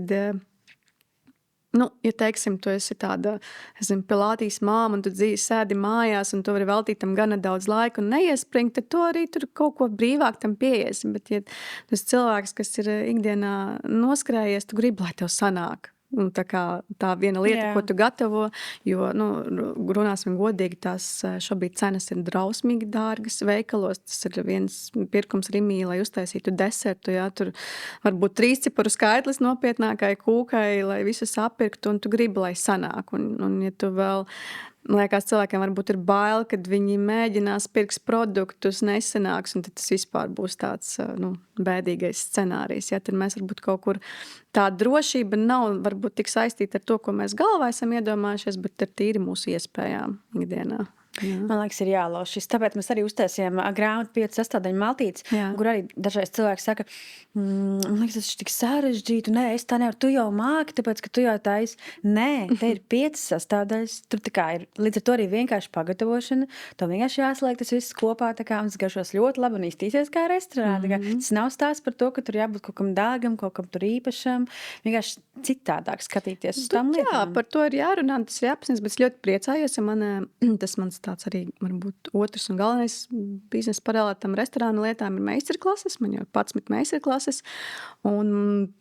nu, ja teiksim, tu esi tāda, pilātīs māma, un tu sēdi mājās, un tu vari veltīt tam gana daudz laika un neiespringt, tad tu arī tur kaut ko brīvāk tam pieiesi. Bet, ja tu esi cilvēks, kas ir ikdienā noskrējies, tu gribi, lai tev sanāk. Un tā viena lieta, ko tu gatavo, jo, nu, runāsim godīgi, tās šobrīd cenas ir drausmīgi dārgas veikalos. Tas ir viens pirkums Rimī, lai uztaisītu desertu, jā, tur varbūt 3 ciparu skaitlis nopietnākai kūkai, lai visu sapirktu, un tu gribi, lai sanāk. Un ja tu vēl, man liekas, cilvēkiem varbūt ir bail, kad viņi mēģinās pirks produktus, nesanāks, un tad tas vispār būs tāds, nu, bēdīgais scenārijs. Ja? Tad mēs varbūt kaut kur tā drošība nav varbūt tik saistīta ar to, ko mēs galvā esam iedomājušies, bet ar tīri mūsu iespējām ikdienā. Jā. Man liekas, ir jālauž šis. Tāpēc mēs arī uztaisījām grāmatu 5 sastāvdaļu maltītes, kur arī dažreiz cilvēki saka, man liekas, tas ir tik sarežģīti, nē, es tā nevaru, tu jau māki, tāpēc, ka tu jau taisi. Nē, te ir 5 sastāvdaļas, tur tā kā ir, līdz ar to arī vienkārši pagatavošana, to vienkārši jāsaliek tas viss kopā, tā kā, un tas garšos ļoti labi un iztīsies kā restorāna. Tas nav stāsts par to, ka tur jābūt kaut kam dārgam, kaut kam tur īpašam, vienkārši citādāk skatīties uz tām lietām. Jā, par to ir jārunā, tas ir jāpasniedz, bet es ļoti priecājos, ja tas mans tāds arī varbūt otrs un galvenais biznesa paralēli tam restorānu lietām ir meistarklases. Man jau 11 meistarklases, un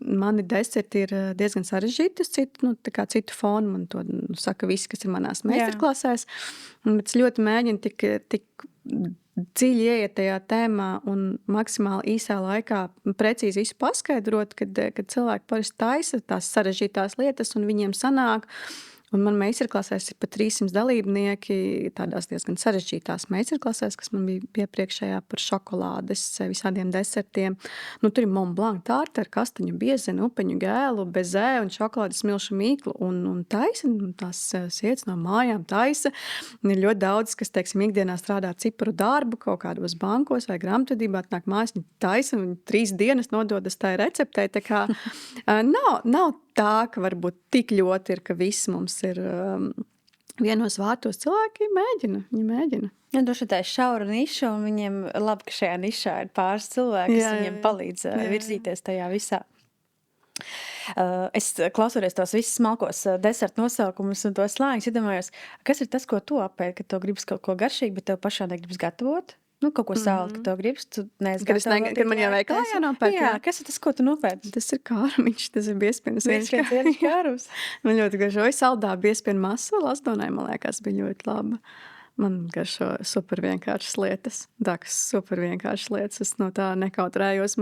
mani deserti ir diezgan sarežģīti uz citu fonu. Man to saka visi, kas ir manās meistarklasēs. Bet es ļoti mēģinu tik dziļi ieiet tajā tēmā un maksimāli īsā laikā precīzi visu paskaidrot, kad cilvēki parasti taisa tās sarežģītās lietas un viņiem sanāk. Un man meistarklasēs ir pat 300 dalībnieki tādās diezgan sarežģītās meistarklasēs, kas man bija piepriekšējā par šokolādes visādiem desertiem. Nu, tur ir Mont Blanc tārta ar kastaņu biezenu, upeņu gēlu, bezē un šokolādes smilšu mīklu un taisa, tās sievietes no mājām taisa. Un ir ļoti daudz, kas, teiksim, ikdienā strādā ciparu darbu, kaut kādos bankos vai grāmatvedībā, atnāk mājās, viņi taisa un 3 dienas nododas tai receptei. Tā kā nav tā, ka varbūt tik ļoti ir, ka viss mums ir vienos vārtos. Cilvēki mēģina. Ja, droši tā ir šaura niša, un viņiem labi, ka šajā nišā ir pāris cilvēki, kas viņiem palīdz virzīties tajā visā. Es klausoties tos visus smalkos desertu nosaukumus un tos slāņus, iedomājos, kas ir tas, ko tu apēdi, ka tev gribas kaut ko garšīgu, bet tev pašā negribas gatavot? Nu, kaut ko saldu, ka tev gribas, tu neesi gatavot. Kad man jau veikalā jānopērk. Jā, kas ir tas, ko tu nopērdi? Tas ir kārmiņš, tas ir biespienas kārums. Man ļoti garšoja saldā biespienu masa, Lasdonai, man liekas, bija ļoti laba. Man garšo super vienkāršas lietas. Dakas super vienkāršas lietas, es no tā nekautrējos.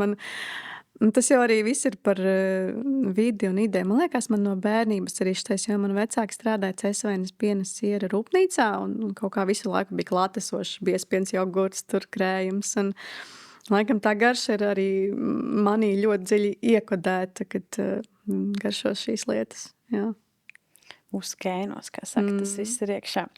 Tas jau arī viss ir par vidi un ideju. Man liekas, man no bērnības arī šitais, jo man vecāki strādāja Cēsvainas piena siera rūpnīcā un kaut kā visu laiku bija klātesoši biespiens, jogurts, tur krējums. Un laikam tā garša ir arī manī ļoti dziļi iekodēta, kad garšo šīs lietas. Jā. Uz kēnos, kā saka, tas viss ir iekšā.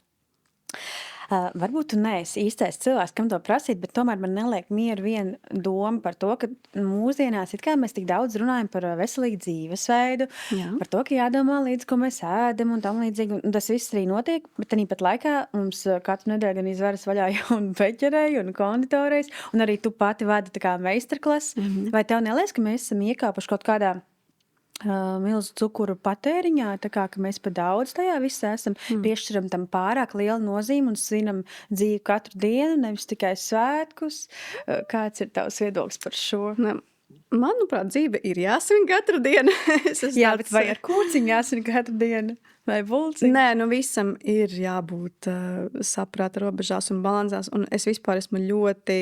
Varbūt tu neesi īstais cilvēks, kam to prasīt, bet tomēr man neliek mieru viena doma par to, ka mūsdienās it kā mēs tik daudz runājam par veselīgu dzīvesveidu, Jā. par to, ka jādomā līdz, ko mēs ēdam un tam līdzīgi. Un tas viss arī notiek, bet tāpat laikā mums katru nedēļu gan izveras vaļā jaunu beķerēju un konditorejas, un arī tu pati vadi tā kā meistarklases. Vai tev neliekas, ka mēs esam iekāpuši kaut kādā milzu cukuru patēriņā, tā kā ka mēs pa daudz tajā visā esam, piešķiram tam pārāk lielu nozīmi un svinam dzīvi katru dienu, nevis tikai svētkus. Kāds ir tavs viedoklis par šo? Ne, manuprāt, dzīve ir jāsvin katru dienu. Jā, bet vai ar kūciņu jāsvin katru dienu? Vai bulciņu? Nē, nu visam ir jābūt saprāta robežās un balansās. Un es vispār esmu ļoti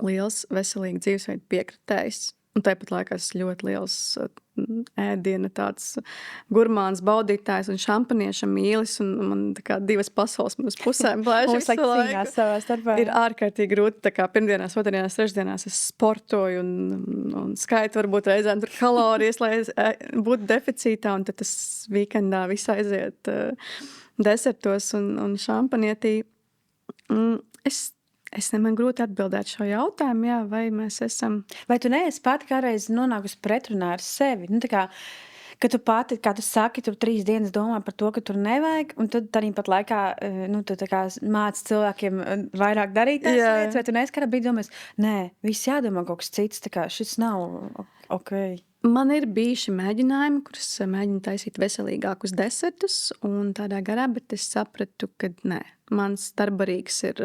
liels veselīgi dzīvesveidu piekritējs. Un tāpat laikā es ļoti liels ēdiena tāds gurmāns, baudītājs un šampanieša mīlis. Un man tā kā divas pasaules man uz pusēm plēš Mums visu laiku. cīņās savā starpā. Ir ārkārtīgi grūti, tā kā pirmdienās, otrdienās, trešdienās es sportoju un skaitu varbūt reizēm tur kalorijas, lai es būtu deficītā. Un tad tas vīkendā viss aiziet desertos un šampanietī. Es man grūti atbildēt šo jautājumu, jā, vai mēs esam... Vai tu neesi pati kādreiz nonākusi pretrunā ar sevi? Nu, tā kā, ka tu pati, kā tu saki, tu 3 dienas domā par to, ka tur nevajag, un tad pat laikā, nu, tu tā kā māci cilvēkiem vairāk darīt tās lietas, vai tu neesi kādā brīdī domājis, nē, viss jādomā kaut kas cits, tā kā šis nav ok. Man ir bijuši mēģinājumi, kurus mēģinu taisīt veselīgākus desertus un tādā garā, bet es sapratu, ka nē. Mans starpbarīgs ir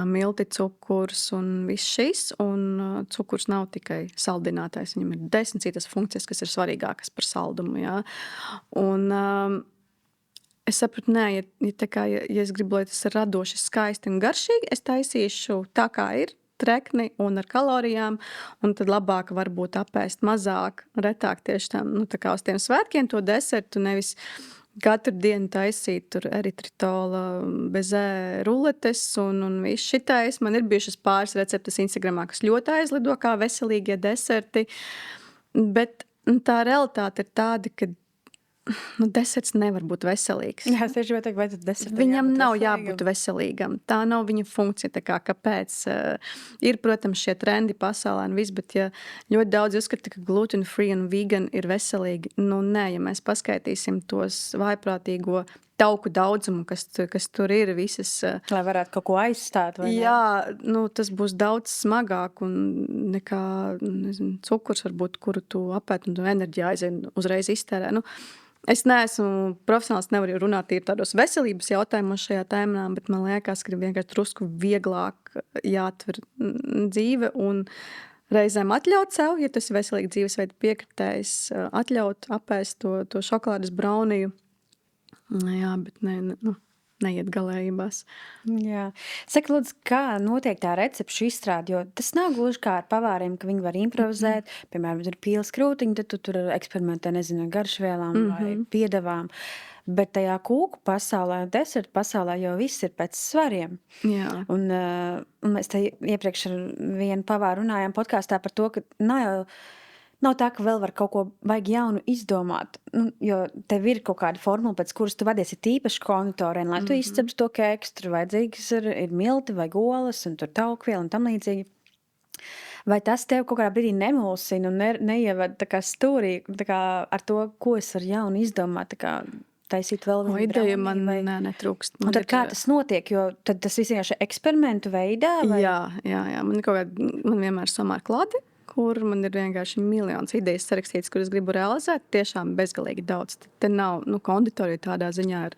milti, cukurs un viss šis, un cukurs nav tikai saldinātais. Viņam ir 10 citas funkcijas, kas ir svarīgākas par saldumu. Jā. Un es sapratu, nē, ja es gribu, lai tas ir radoši, skaisti un garšīgi, es taisīšu tā, kā ir, trekni un ar kalorijām, un tad labāk varbūt apēst mazāk, retāk tieši tam, nu, tā kā uz tiem svētkiem to desertu, nevis katru dienu taisīt tur eritritola, bezē ruletes un viss šitais. Man ir bijušas pāris receptes Instagramā, kas ļoti aizlido kā veselīgie deserti, bet tā realitāte ir tāda, ka deserts nevar būt veselīgs. Jā, es tieši teicu, vai tad desertam Viņam nav veselīgam? jābūt veselīgam. Tā nav viņa funkcija. Tā kā, kāpēc ir, protams, šie trendi pasaulē un viss, bet ja ļoti daudz uzskata, ka gluten free un vegan ir veselīgi, nu nē, ja mēs paskaitīsim tos vājprātīgo tauku daudzumu, kas tur ir visas. Lai varētu kaut ko aizstāt, vai ne? Jā, nu, tas būs daudz smagāk un nekā, nezinu, cukurs varbūt, kuru tu apēt un tu enerģiju aizvien uzreiz iztērē. Nu, es neesmu profesionāls, nevaru runāt ir tādos veselības jautājumos šajā tēmā, bet man liekas, ka ir vienkārši drusku vieglāk jāatver dzīve un reizēm atļaut sev, ja tas ir veselīgi dzīvesveidu piekritējs, atļaut apēst to šokolādes brauniju. Jā, bet neiet galējībās. Jā. Saka, lūdzu, kā notiek tā recepšu izstrāde, jo tas nav gluži kā ar pavāriem, ka viņi var improvizēt, piemēram, ir pīles krūtiņi, tad tu tur eksperimentē, nezinu, garšvielām vai piedevām, bet tajā kūku pasaulē, desertu pasaulē jau viss ir pēc svariem. Jā. Un mēs te iepriekš ar vienu pavāru runājām podkāstā par to, ka nav tā, ka vēl var kaut ko vajag jaunu izdomāt, jo tev ir kaut kāda formula, pēc kuras tu vadies ir tīpaši konditoriem, lai tu izcepsi to keksu, tur vajadzīgs ir milti vai golas un tur taukviela un tam līdzīgi. Vai tas tev kaut kādā brīdī nemulsina un neievad tā kā stūrī tā kā ar to, ko es varu jaunu izdomāt, tā kā taisīt vēl vienu Ideja man vai... netrūkst. Un tad kā tas notiek, jo tad tas viss vienkārši eksperimentu veidā? Vai? Jā. Man vienmēr somār klāti, kur man ir vienkārši miljons idejas sarakstītas, kuras gribu realizēt, tiešām bezgalīgi daudz. Te nav, konditorija tādā ziņā ir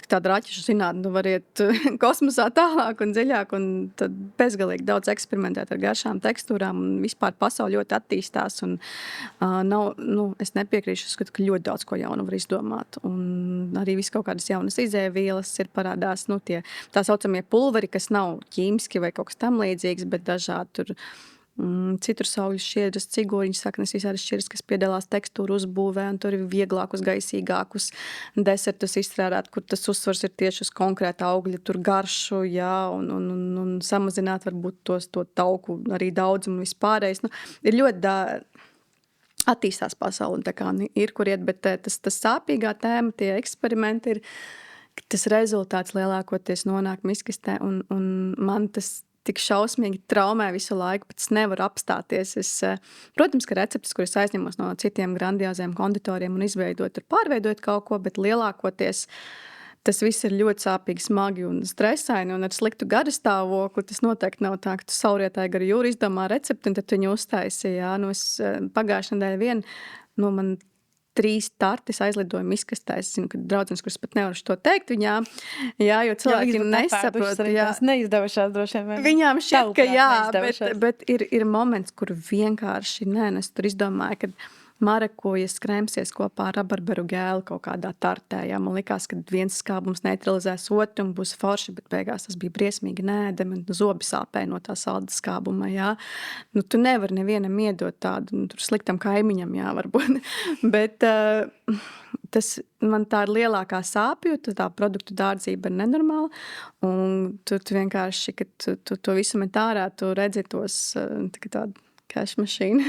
tāda raķešu zinātne, var iet kosmosā tālāk un dziļāk, un tad bezgalīgi daudz eksperimentēt ar garšām, tekstūrām, un vispār pasauli ļoti attīstās, un es nepiekrīšu, skatu, ka ļoti daudz ko jaunu var izdomāt, un arī viss kaut kādas jaunas izēvielas ir parādās, tā saucamie pulveri, kas nav ķīmiski vai kaut kas tam līdzīgs, bet dažādi tur citrusaugļu šķiedras, cigoriņu saknes, visādi šķiedras, kas piedalās tekstūru uzbūvē, un tur ir vieglākus, gaisīgākus desertus izstrādāt, kur tas uzsvars ir tieši uz konkrēta augļa, tur garšu, jā, un samazināt varbūt to tauku arī daudzumu vispārējais. Ir ļoti attīstās pasauli, un tā kā ir, kur iet, bet tas sāpīgā tēma, tie eksperimenti ir tas rezultāts lielākoties nonāk miskastē, un man tas tik šausmīgi traumē visu laiku, bet es nevaru apstāties. Protams, ka receptes, kuras aizņemos no citiem grandioziem konditoriem un izveidot, pārveidot kaut ko, bet lielākoties tas viss ir ļoti sāpīgi, smagi un stresaini un ar sliktu garastāvokli. Tas noteikti nav tā, ka tu saurietēji gar jūru izdomā recepti un tad viņu uztaisi. Jā. Es pagājušajā nedēļā man 3 tartis aizlidoja miskastē. Es zinu, ka draudzenes, kuras pat nevaru to teikt viņām, jā, jo cilvēki nesaprot. Tās neizdevušās droši vien. Viņām šķiet, ka jā, bet ir moments, kur vienkārši es tur izdomāju, ka marakujas krēmsies kopā ar rabarberu gēli kaut kādā tartē. Jā. Man likās, ka viens skābums neutralizēs otru un būs forši, bet beigās tas bija briesmīgi nēdami un zobi sāpēja no tā salda skābuma. Jā. Tu nevari nevienam iedot tādu sliktam kaimiņam, jā, varbūt. Bet man tā ir lielākā sāpju, tā produktu dārdzība ir nenormāla. Un tu vienkārši, kad tu to visu met ārā, tu redzi tos tādu cash mašīnu,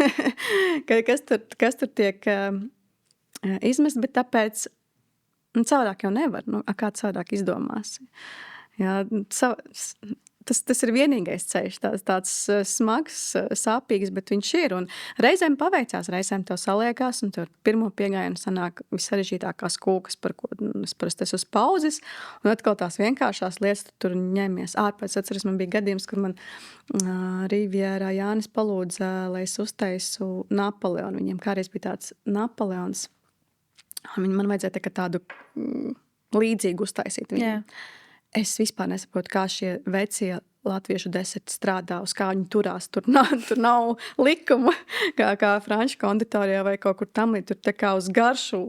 kas tur tiek izmest, bet tāpēc savādāk jau nevar. Kā savādāk izdomās? Jā, tas ir vienīgais ceļš, tāds smags, sāpīgs, bet viņš ir. Un reizēm paveicās, reizēm tev saliekās, un tev pirmo piegājienu sanāk vissarežģītākās kūkas, par ko es parasti esmu uz pauzes, un atkal tās vienkāršās lietas tur ņemies ārpēc. Atceros, man bija gadījums, kur man Rivjērā Jānis palūdza, lai es uztaisu Napoleonu. Viņiem kādreiz bija tāds Napoleons. Man vajadzēja tādu līdzīgu uztaisīt viņiem. Yeah. Es vispār nesaprotu, kā šie vecie latviešu deserti strādā, uz kā viņi turās. Tur nav likuma, kā franču konditorijā vai kaut kur tam līdz. Tur tā kā uz garšu,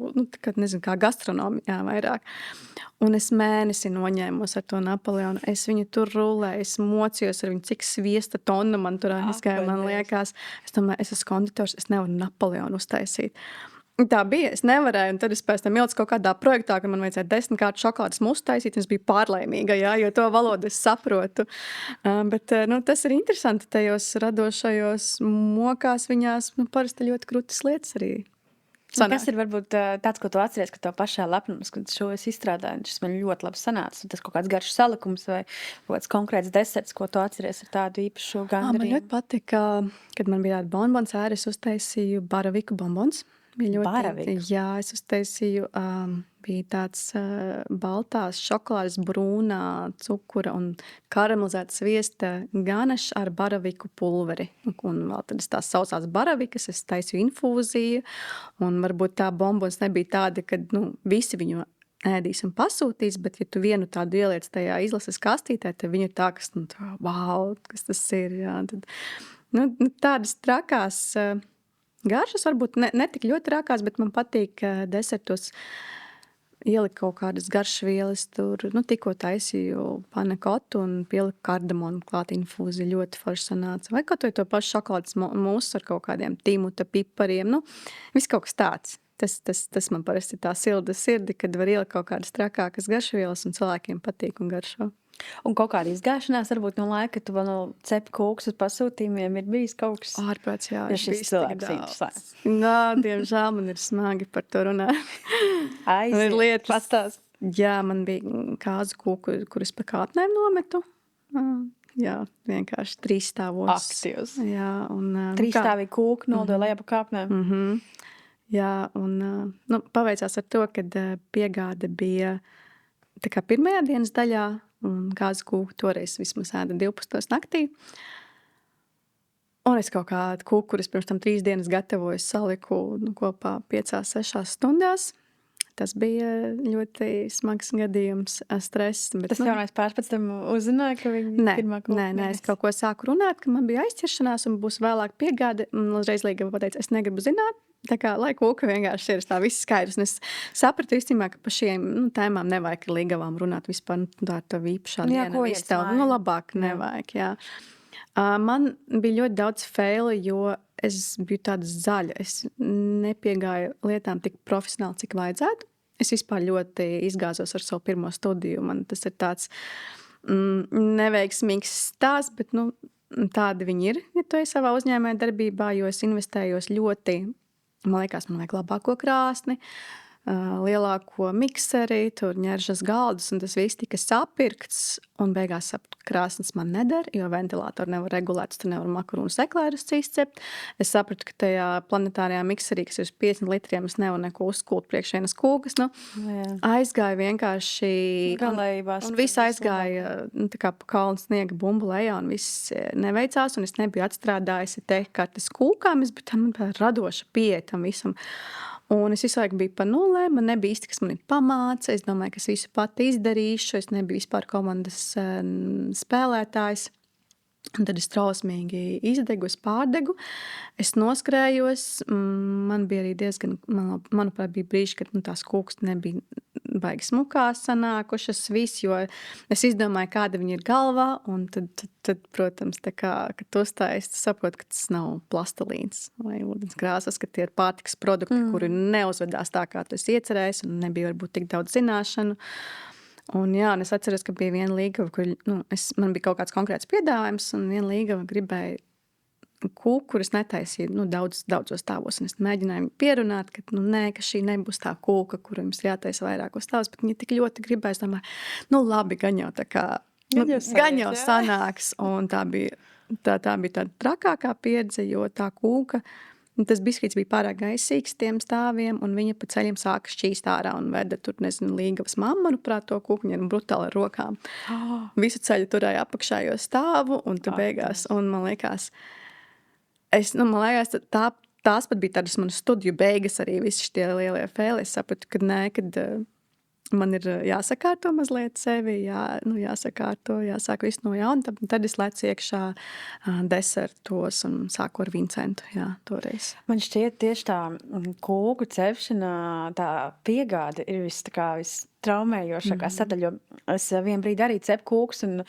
nezinu, kā gastronomijā vairāk. Un es mēnesi noņēmos ar to Napoleonu. Es viņu tur rulēju, es mocījos ar viņu, cik sviesta tonna man tur aizgāja, man liekas. Es domāju, es esmu konditors, es nevaru Napoleonu uztaisīt. Tā bija, es nevarēju, un tad es pēc tam ielicu kaut kādā projektā, ka man vajadzēja 10 kārtas šokolādes musu taisīt, un es biju pārlaimīga, jā, jo to valodu es saprotu. Bet tas ir interesanti, tajos radošajos mokās viņās, parasti ļoti krūtas lietas arī sanāk. Kas ir varbūt tāds, ko tu atceries, ka tev pašā lepnums, kad šo es izstrādāju, šis man ļoti labi sanāca, un tas kaut kāds garš salikums vai kaut kāds konkrēts deserts, ko tu atceries ar tādu īpašu gandarījumu? Man ļoti patika, kad man bija tāda bonbons ēra, es uztaisīju baraviku bonbons. Jā, es uztaisīju, bija tāds baltās šokolādes, brūnā cukura un karamelizēta sviesta ganašs ar baraviku pulveri. Un vēl tad es tās saucās baravikas, es taisīju infūziju, un varbūt tā bonbons nebija tāda, kad visi viņu ēdīs un pasūtīs, bet ja tu vienu tādu ieliec tajā izlases kastītē, tad viņu tā, kas, wow, kas tas ir, jā. Tad, tādas trakās garšas varbūt ne tik ļoti rākās, bet man patīk desertos ielikt kaut kādas garšvielas. Tur tikko taisīju panekotu un pieliku kardamonu klāt infūziju. Ļoti forši sanāca. Vai kaut vai to pašu šokolādes musu ar kaut kādiem timuta pipariem. Viss kaut kas tāds. Tas man parasti tā silda sirdi, kad var ielikt kaut kādas trakākas garšvielas un cilvēkiem patīk un garšo. Un kaut kāda izgāšanās varbūt no laika, kad tu vēl cepi kūkus uz pasūtījumiem, ir bijis kaut kas? Ārpēc, jā. Ja šis cilvēks interesē. Diemžēl man ir smagi par to runāt. Aiziet, pastāst. Jā, man bija kāzu kūku, kuras pa kāpnēm nometu. Jā, vienkārši 3 stāvos. Aktīvs. Jā, un 3 stāvīgi kūku nodoja lejā pa kāpnēm. Jā, un paveicās ar to, kad piegāde bija tā kā pirmajā dienas daļā, un kāzu kūku toreiz vismaz ēda 12 naktī. Un es kaut kādu kūku, kuras pirms tam 3 dienas gatavoju, saliku kopā 5-6 stundās. Tas bija ļoti smags gadījums, stress. Bet, tas jaunais pārs pēc tam uzzināja, ka viņi pirmā kūka? Nē, es kaut ko sāku runāt, ka man bija aizķeršanās un būs vēlāk piegāde. Uzreiz līga pateica, es negribu zināt. Tā kā, lai kūka vienkārši ir tā viss skaidrs. Un es sapratu īstenībā, ka par šiem tēmām nevajag līgavām runāt vispār. Tā ir tava īpašā diena. Labāk nevajag, jā. Man bija ļoti daudz faili, jo es biju tāda zaļa. Es nepiegāju lietām tik profesionāli, cik vajadzētu. Es vispār ļoti izgāzos ar savu pirmo studiju. Man tas ir tāds neveiksmīgs stāsts, bet tādi viņi ir, ja tu esi savā uzņēmē darbībā, jo es investējos ļoti. Man liekas, man vajag labāko krāsni. lielāko mikseri, tur ņeržas galdus, un tas viss tika sapirkts, un beigās sapratu, ka krāsnes man neder, jo ventilātoru nevar regulēt, tu nevar makarūnas eklērus izcept. Es sapratu, ka tajā planetārajā mikserī, kas ir uz 50 litriem, es nevaru neko uzkult priekš vienas kūkas, nu, aizgāja vienkārši, Galējībās. un viss aizgāja, nu, tā kā pa kalnu sniega bumbu lejā, un viss neveicās, un es nebiju atstrādājusi kartes kūkām, es biju tam radoša pieeja tam visam. Un es visu laiku biju pa nulē, man nebija īsti, kas mani pamāca, es domāju, ka es visu pati izdarīšu, es nebiju vispār komandas spēlētājs. Un tad es trausmīgi izdegu, es pārdegu, es noskrējos, man bija arī diezgan, manuprāt, bija brīži, kad tās kūkas nebija baigi smukās sanākušas viss, jo es izdomāju, kāda viņa ir galvā, un tad protams, tā kā, kad tu uzstājies, tu saproti, ka tas nav plastelīns vai ūdens krāsas, ka tie ir pārtikas produkti, kuri neuzvedās tā, kā tu esi iecerējis, un nebija varbūt tik daudz zināšanu. Un jā, un es atceros, ka bija viena līgava, kur man bija kaut kāds konkrēts piedāvājums, un viena līgava gribēja kūku, kuras netaisīja daudzos stāvos. Un es mēģināju viņu pierunāt, ka, nē, ka šī nebūs tā kūka, kuru jums jātaisa vairākos stāvos, bet viņa tik ļoti gribēja, es domāju, labi, gan jau tā kā, gan jau sanāks. Un tā bija tāda trakākā pieredze, jo tā kūka, tas biskvīts bija pārāk gaisīgs tiem stāviem, un viņa pa ceļiem sāka šķīst ārā un veda tur, līgavas mamma, manuprāt, to kūku, viņa brutāli ar rokām. Visu ceļu turēja apakšējo stāvu, un tu beigās, un man liekas, tās pat bija tādas manas studiju beigas arī visi šitie lielie fēli. Es sapratu, ka nē, kad man ir jāsakārto mazliet sevi, jāsakārto, jāsāk visu no jauna. Tad es lecu iekšā desertos un sāku ar Vincentu, toreiz. Man šķiet tieši tā kūku cepšana, tā piegāde ir viss traumējošākā sadaļa, jo es vienu brīdi arī cepu kūkus un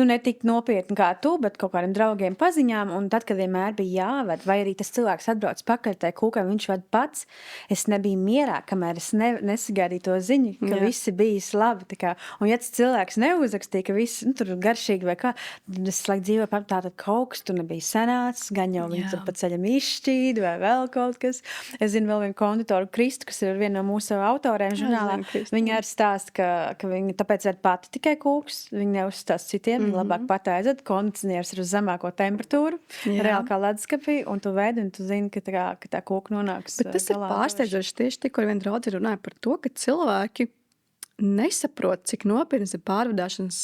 ne tik nopietni kā tu, bet kaut kādiem draugiem paziņām, un tad, kad vienmēr bija jāved, vai arī tas cilvēks atbrauc pakaļ tai kūkai, viņš ved pats, es nebiju mierā, kamēr es nesagaidīju to ziņu, ka visi bijis labi, tā kā, un ja tas cilvēks neuzrakstīja, ka viss, tur garšīgi vai kā, tad es laik dzīvoju par tātad kaut kas tur nebija sanācis, gan jau viņi tur pa ceļam izšķīd vai vēl kaut kas. Es zinu vēl vienu konditoru Kristu, kas ir viena no mūsu autoriem žurnālā. Viņa arī stāsta, ka viņi tāpēc ved pati tikai kūks, viņi neuzstāst citiem, labāk pat aizved, kondicionieris ir uz zemāko temperatūru, reāli kā leduskapī, un tu vedi, un tu zini, ka tā kūka nonāks. Bet tas ir pārsteidzoši tieši tikko ar vienu draudzi runāju par to, ka cilvēki nesaprot, cik nopietnas ir pārvadāšanas,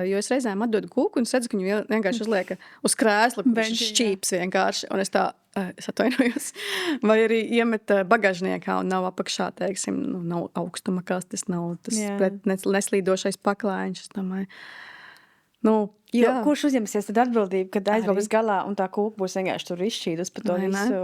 jo es reizēm atdodu kūku un redzu, ka viņu vienkārši uzliek uz krēsla, kurš šķīps vienkārši, un es atvainojos, vai arī iemet bagažniekā un nav apakšā, teiksim, nav augstuma kastes, nav tas neslīdošais paklājiņš, es domāju. Kurš uzņemsies tad atbildību, kad aizbrauks galā un tā kūka būs vienkārši tur izšķīdus par to visu,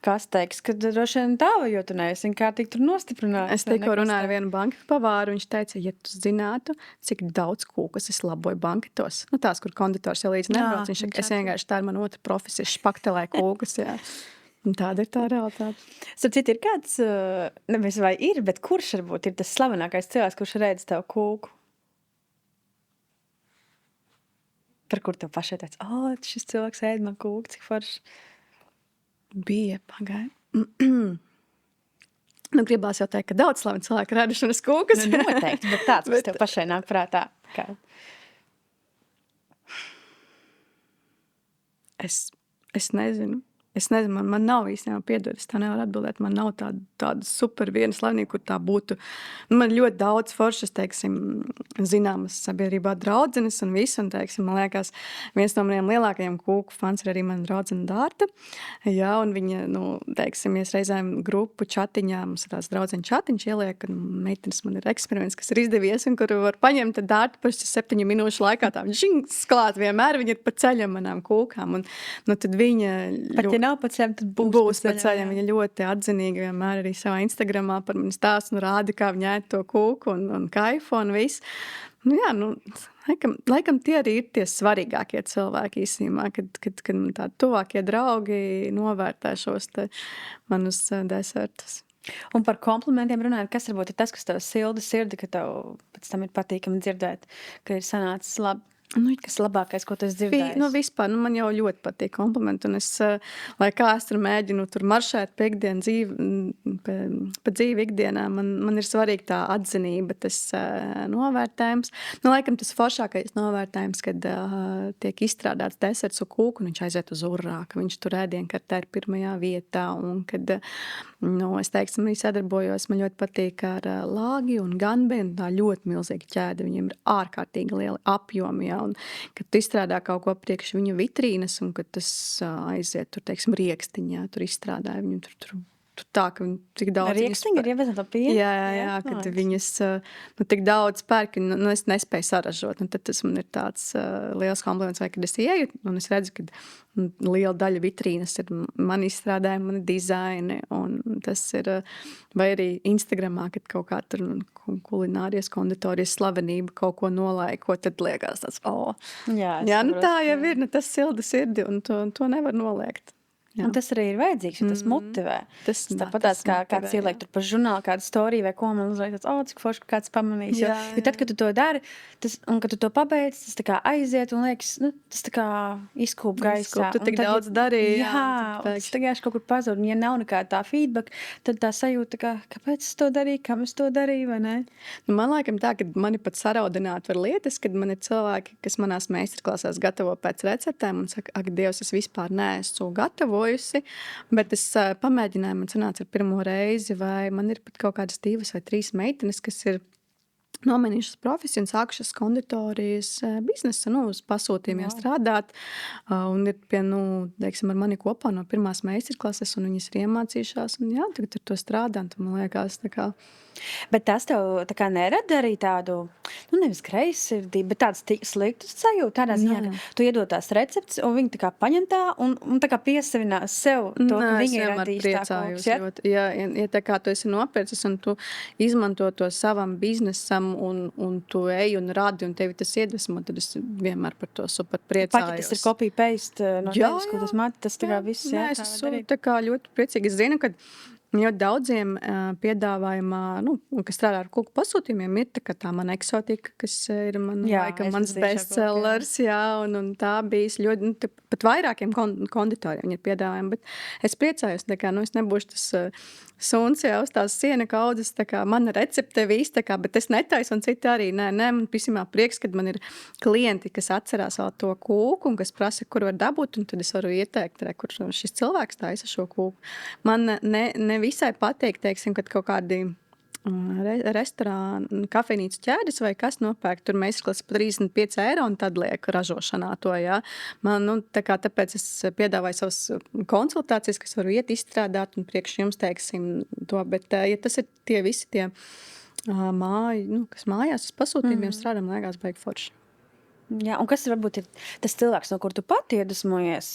kas teiks, ka droši vien tā, jo tu neesi vienkārtīgi tur nostiprināt. Es tikko runāju ar vienu banku pavāru, viņš teica, ja tu zinātu, cik daudz kūkas es laboju banketos, tās, kur konditors jau līdz nebrauc, es vienkārši tā ir man otra profesija, špaktelē kūkas, Un tāda ir tā realitāte. Starp citu, ir kāds, nevis vai ir, bet kurš varbūt ir tas slavenākais cilvēks, kurš redz tev kūku? Par kur tev pašai teica, šis cilvēks ēd man kūku, cik forši. Bija, pagaid. Gribās jau teikt, ka daudz slaveni cilvēki radušanas kūkas. Noteikti, bet tāds, kas tev pašai nāk prātā. Kā? Es nezinu. Man nav īstenībā piedod, es tā nevaru atbildēt. Man nav tāda super viena slavenība, kur tā būtu. Man ļoti daudz foršas, teiksim, zināmas sabiedrībā draudzenes un visu. Un, teiksim, man liekas, viens no maniem lielākajiem kūku fans ir arī mana draudzene Dārta. Jā, un viņa, teiksim, mēs reizēm grupu čatiņā, mums ir tās draudzeņu čatiņš ieliek, un meitenes man ir eksperiments, kas ir izdevies, un kuru var paņemt Dārta pēc 7 minūšu laikā tā sklāt vienmēr, viņa ir pa ceļam manām kūkām. Un tad viņa nav pa ceļam, tad būs pa ceļam. Viņa ļoti atzinīgi vienmēr arī savā Instagramā par mani stāstu un rāda, kā viņa ēd to kūku un kaifu un viss. Laikam tie arī ir tie svarīgākie cilvēki īstenībā, kad man tādi tuvākie draugi novērtē šos te manus desertus. Un par komplimentiem runājot, kas varbūt ir tas, kas tev silda sirdi, ka tev pēc tam ir patīkami dzirdēt, ka ir sanācis labi? Nu, Kas labākais, ko tu esi dzirdējis? Vispār, man jau ļoti patīk komplimenti, un es, lai kā es tur mēģinu tur maršēt pa ikdienu pa dzīvi ikdienā, man ir svarīga tā atzinība, tas novērtējums. Laikam tas foršākais novērtējums, kad tiek izstrādāts deserts ar kūku, un viņš aiziet uz urrā, ka viņš tur ēdienkartē ir pirmajā vietā, un kad, es teiksim, arī sadarbojos, man ļoti patīk ar Lāgi un Ganbi, un tā ļoti milzīga ķēde, viņiem ir ārkārtīgi lieli apjomi, ja, un kad tu izstrādā kaut ko priekš viņu vitrīnes, un kad tas aiziet tur, teiksim, riekstiņā, tur izstrādāja viņu tur tā, ka viņi tik daudz... Riekstiņi ir ievezot to pienu? Jā, kad viņas tik daudz pērk, es nespēju saražot, un tad tas man ir tāds liels kompliments, vai kad es ieju, un es redzu, ka liela daļa vitrīnas ir mani izstrādājumi, mani dizaini, un tas ir, vai arī Instagramā, kad kaut kā tur kulinārijas, konditorijas slavenība kaut ko nolaiko, tad liekas tāds, Jā, tā jau ir, tas silda sirdi, un to nevar noliegt. Jā. Un tas arī ir vajadzīgs, jo tas motivē. Tas tāpatās kā kāds ieliek tur pa žurnālu, kādu storiju vai ko, man uzreiz tāds, cik forši, ka kāds pamanīs. Jo tad, kad tu to dari, un kad tu to pabeidz, tas tā kā aiziet un liekas, tas tā kā izkūp gaisā. Tu tik daudz darīji. Jā, un tas tagad kaut kur pazūd. Un ja nav nekāda tā feedback, tad tā sajūta, kāpēc es to darīju, kam es to darīju, vai ne? Man laikam tā, ka mani pat saraudināt var lietas, kad man ir cilvēki, kas manās meistarklasēs gatavo pēc receptēm un saka, ak, Dievs, es vispār neesmu gatavojusi, bet es pamēģināju, man sanāca ar pirmo reizi, vai man ir pat kaut kādas 2 vai 3 meitenes, kas ir nomainījušas profesiju un sākušas konditorijas biznesa, uz pasūtījumiem strādāt, un ir teiksim, ar mani kopā no pirmās meistarklases, un viņas ir iemācījušās, un jā, tagad ar to strādā, un man liekas, tā kā... Bet tas tev tā kā nerada arī tādu, nevis greizsirdību, bet tādu sliktu sajūtu, tādā ziņā, ka tu iedod tās receptes, un viņi tā kā paņem tā, un tā kā piesavinās sev to, ka viņi ir radījis tā koks, ja? Ja tā kā tu esi nopircis, un tu izmanto to savam biznesam, un tu ej un radi, un tevi tas iedvesmo, tad es vienmēr par to super priecājos. Pat, ja tas ir copy-paste no tevis, ko tas mati, tas tā kā viss, es esmu tā kā ļoti priecīgi. Es zinu, ka ļoti daudziem piedāvājumā, kas strādā ar kūku pasūtījumiem, ir tā mana eksotika, kas ir mans bestsellers, un tā bijis ļoti, pat vairākiem konditoriem viņi ir piedāvājumi, bet es priecājos, es nebūšu tas suns jau uz tās siena kaudzes, mana recepte viss, bet es netaisu, un citi arī, man pisimā prieks, kad man ir klienti, kas atcerās vēl to kūku, un kas prasa, kur var dabūt, un tad es varu ieteikt, kur šis cilvēks taisa šo kūku. Man ne visai patīk, teiksim, kad kaut kādi restorānu, kafejnīcu ķēdes vai kas nopērk tur meistarklases par 35 eiro un tad liek ražošanā to, jā. Man, tāpēc es piedāvāju savas konsultācijas, kas varu iet izstrādāt un priekš jums, teiksim, to, bet ja tas ir visi tie kas mājās uz pasūtījumiem strādā, man liekas, baigi forši. Jā, un kas varbūt ir tas cilvēks, no kur tu pati iedvesmojies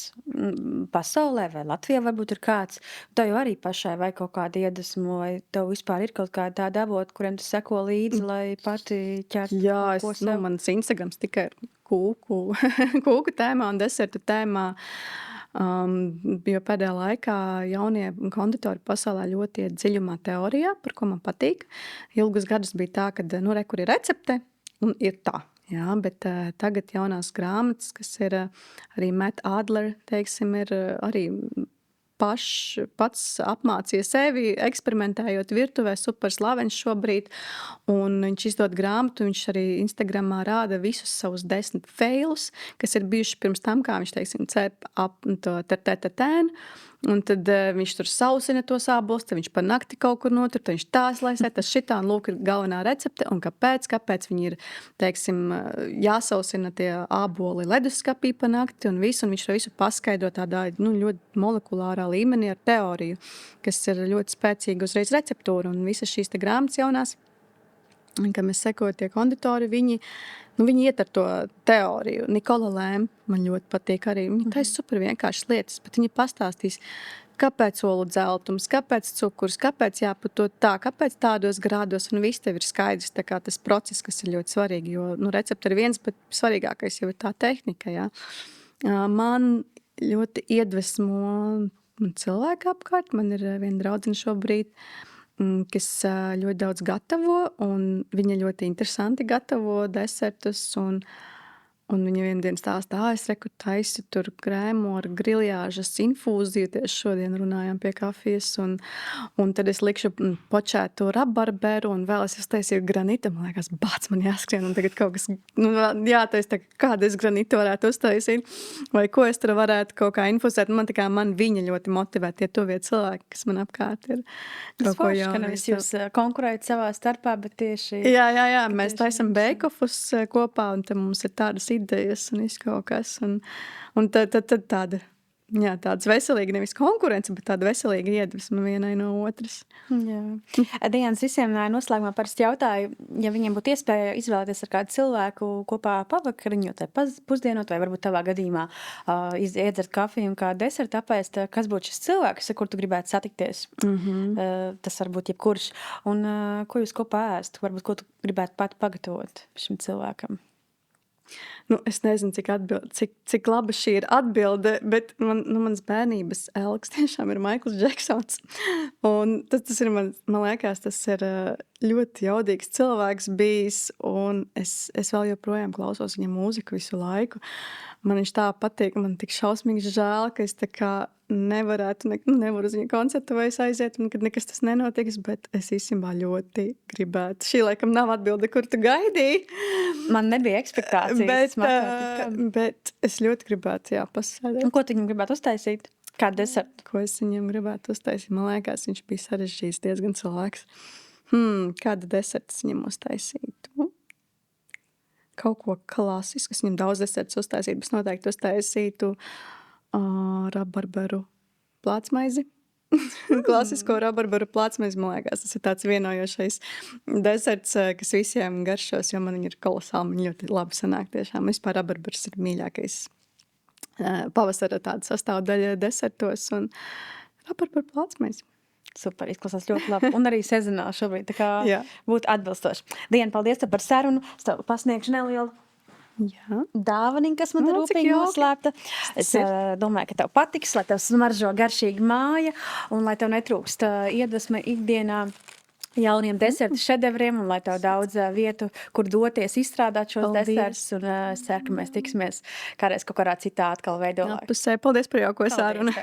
pasaulē vai Latvijā varbūt ir kāds, tev jau arī pašai vai kaut kāda iedvesmo, vai tev vispār ir kaut kāda tāda avota, kuriem tu seko līdzi, lai pati ķertu ko sev? Mans Instagrams tikai kūku tēmā un desertu tēmā, jo pēdējā laikā jaunie konditori pasaulē ļoti iet dziļumā teorijā, par ko man patīk. Ilgus gadus bija tā, ka, kur ir recepte un ir tā. Jā, bet tagad jaunās grāmatas, kas ir arī Matt Adler, teiksim, ir arī pats apmācīja sevi, eksperimentējot virtuvē, super slavens šobrīd, un viņš izdod grāmatu, viņš arī Instagramā rāda visus savus 10 failus, kas ir bijuši pirms tam, kā viņš, teiksim, cep ap to tēnu, un tad viņš tur sausina tos ābolus, tad viņš pa nakti kaut kur notur, tad viņš tās laisē, tas šitā, un lūk ir galvenā recepte, un kāpēc viņi ir, teiksim, jāsausina tie āboli leduskapī pa nakti, un viņš to visu paskaidro tādā ļoti molekulārā līmenī ar teoriju, kas ir ļoti spēcīga uzreiz receptūra, un visas šīs te grāmatas jaunās, kam es sekoju tie konditori, viņi iet ar to teoriju. Nikola Lēma man ļoti patīk arī. Viņa taisa super vienkāršas lietas, bet viņa pastāstīs, kāpēc olu dzeltums, kāpēc cukurs, kāpēc jāpato tā, kāpēc tādos grādos, un viss tev ir skaidrs, tā kā tas process, kas ir ļoti svarīgi, jo recepte ir viens, bet svarīgākais jau ir tā tehnika, jā. Man ļoti iedvesmo cilvēki apkārt, man ir viena draudzene šobrīd, kas ļoti daudz gatavo, un viņa ļoti interesanti gatavo desertus, un Un viņa vienu dienu stāsta, es reku taisu tur krēmu ar griljāžas infūziju, tieši šodien runājām pie kafijas, un tad es likšu počētu rabarberu, un vēl es uztaisīju granitu, man liekas, bāc, man jāskrien, un tagad kaut kas, jātais, kādu es granitu varētu uztaisīt, vai ko es tur varētu kaut kā infuzēt, man viņa ļoti motivē tie tuvie cilvēki, kas man apkārt ir. Tas forši, ka nevis jūs konkurējat savā starpā, bet tieši... Jā, mēs taisam bake-offus kopā, un te mums ir tādas idejas un kaut kas. Un tad tāda, tāds veselīgi, nevis konkurence, bet tāda veselīga iedvesma vienai no otras. Jā. Dianas visiem noslēgumā parasti jautāju, ja viņiem būtu iespēja izvēlēties ar kādu cilvēku kopā pavakariņot vai pusdienot, vai varbūt tavā gadījumā iedzert kafiju un kādu desertu apēst, kas būtu šis cilvēks, ar kur tu gribētu satikties? Tas var būt jebkurš. Un ko jūs kopā ēstu? Varbūt, ko tu gribētu pati pagatavot šim cilvēkam? Es nezinu, cik laba šī ir atbilde, bet mans bērnības elks tiešām ir Maikls Džeksons. Un tas ir, man liekas, tas ir ļoti jaudīgs cilvēks bijis, un es vēl joprojām klausos viņa mūziku visu laiku. Man viņš tā patīk, man tik šausmīgi žēl, ka es tā kā nevaru uz viņa koncertu vai aiziet, un kad nekas tas nenotiks, bet es īstenībā ļoti gribētu. Šī laikam nav atbilde, kur tu gaidīji. Man nebija ekspektācijas. Bet es ļoti gribētu, pasēdēt. Un ko tu viņam gribētu uztaisīt? Kādu desertu? Ko es viņam gribētu uztaisīt? Man liekas, viņš bija sarežģījis diezgan cilvēks. Kādu desertu viņam uztaisītu? Kaut ko klasisku. Es viņam daudz desertus uztaisītu, bet noteikti uztaisītu rabarberu plātsmaizi. Klasisko rabarberu plātsmaizi, man liekas, tas ir tāds vienojošais deserts, kas visiem garšos, jo man viņi ir kolosāli, viņi ļoti labi sanāk tiešām. Vispār rabarbers ir mīļākais pavasara tāda sastāvdaļa desertos, un rabarberu plātsmaizi. Super, izklausās ļoti labi. Un arī sezonāli šobrīd, tā kā būtu atbilstoši. Diana, paldies tev par sarunu. Es tev pasniegšu nelielu dāvaniņu, kas man rūpīgi noslēpta. Es domāju, ka tev patiks, lai tev smaržo garšīgi māja un lai tev netrūkst iedvesma ikdienā jauniem desertu šedevriem un lai tev daudz vietu, kur doties izstrādāt šos desertus. Un es ceru, ka mēs tiksimies kādreiz kaut kādā citā atkal veidolā. Paldies par jauko sarunu.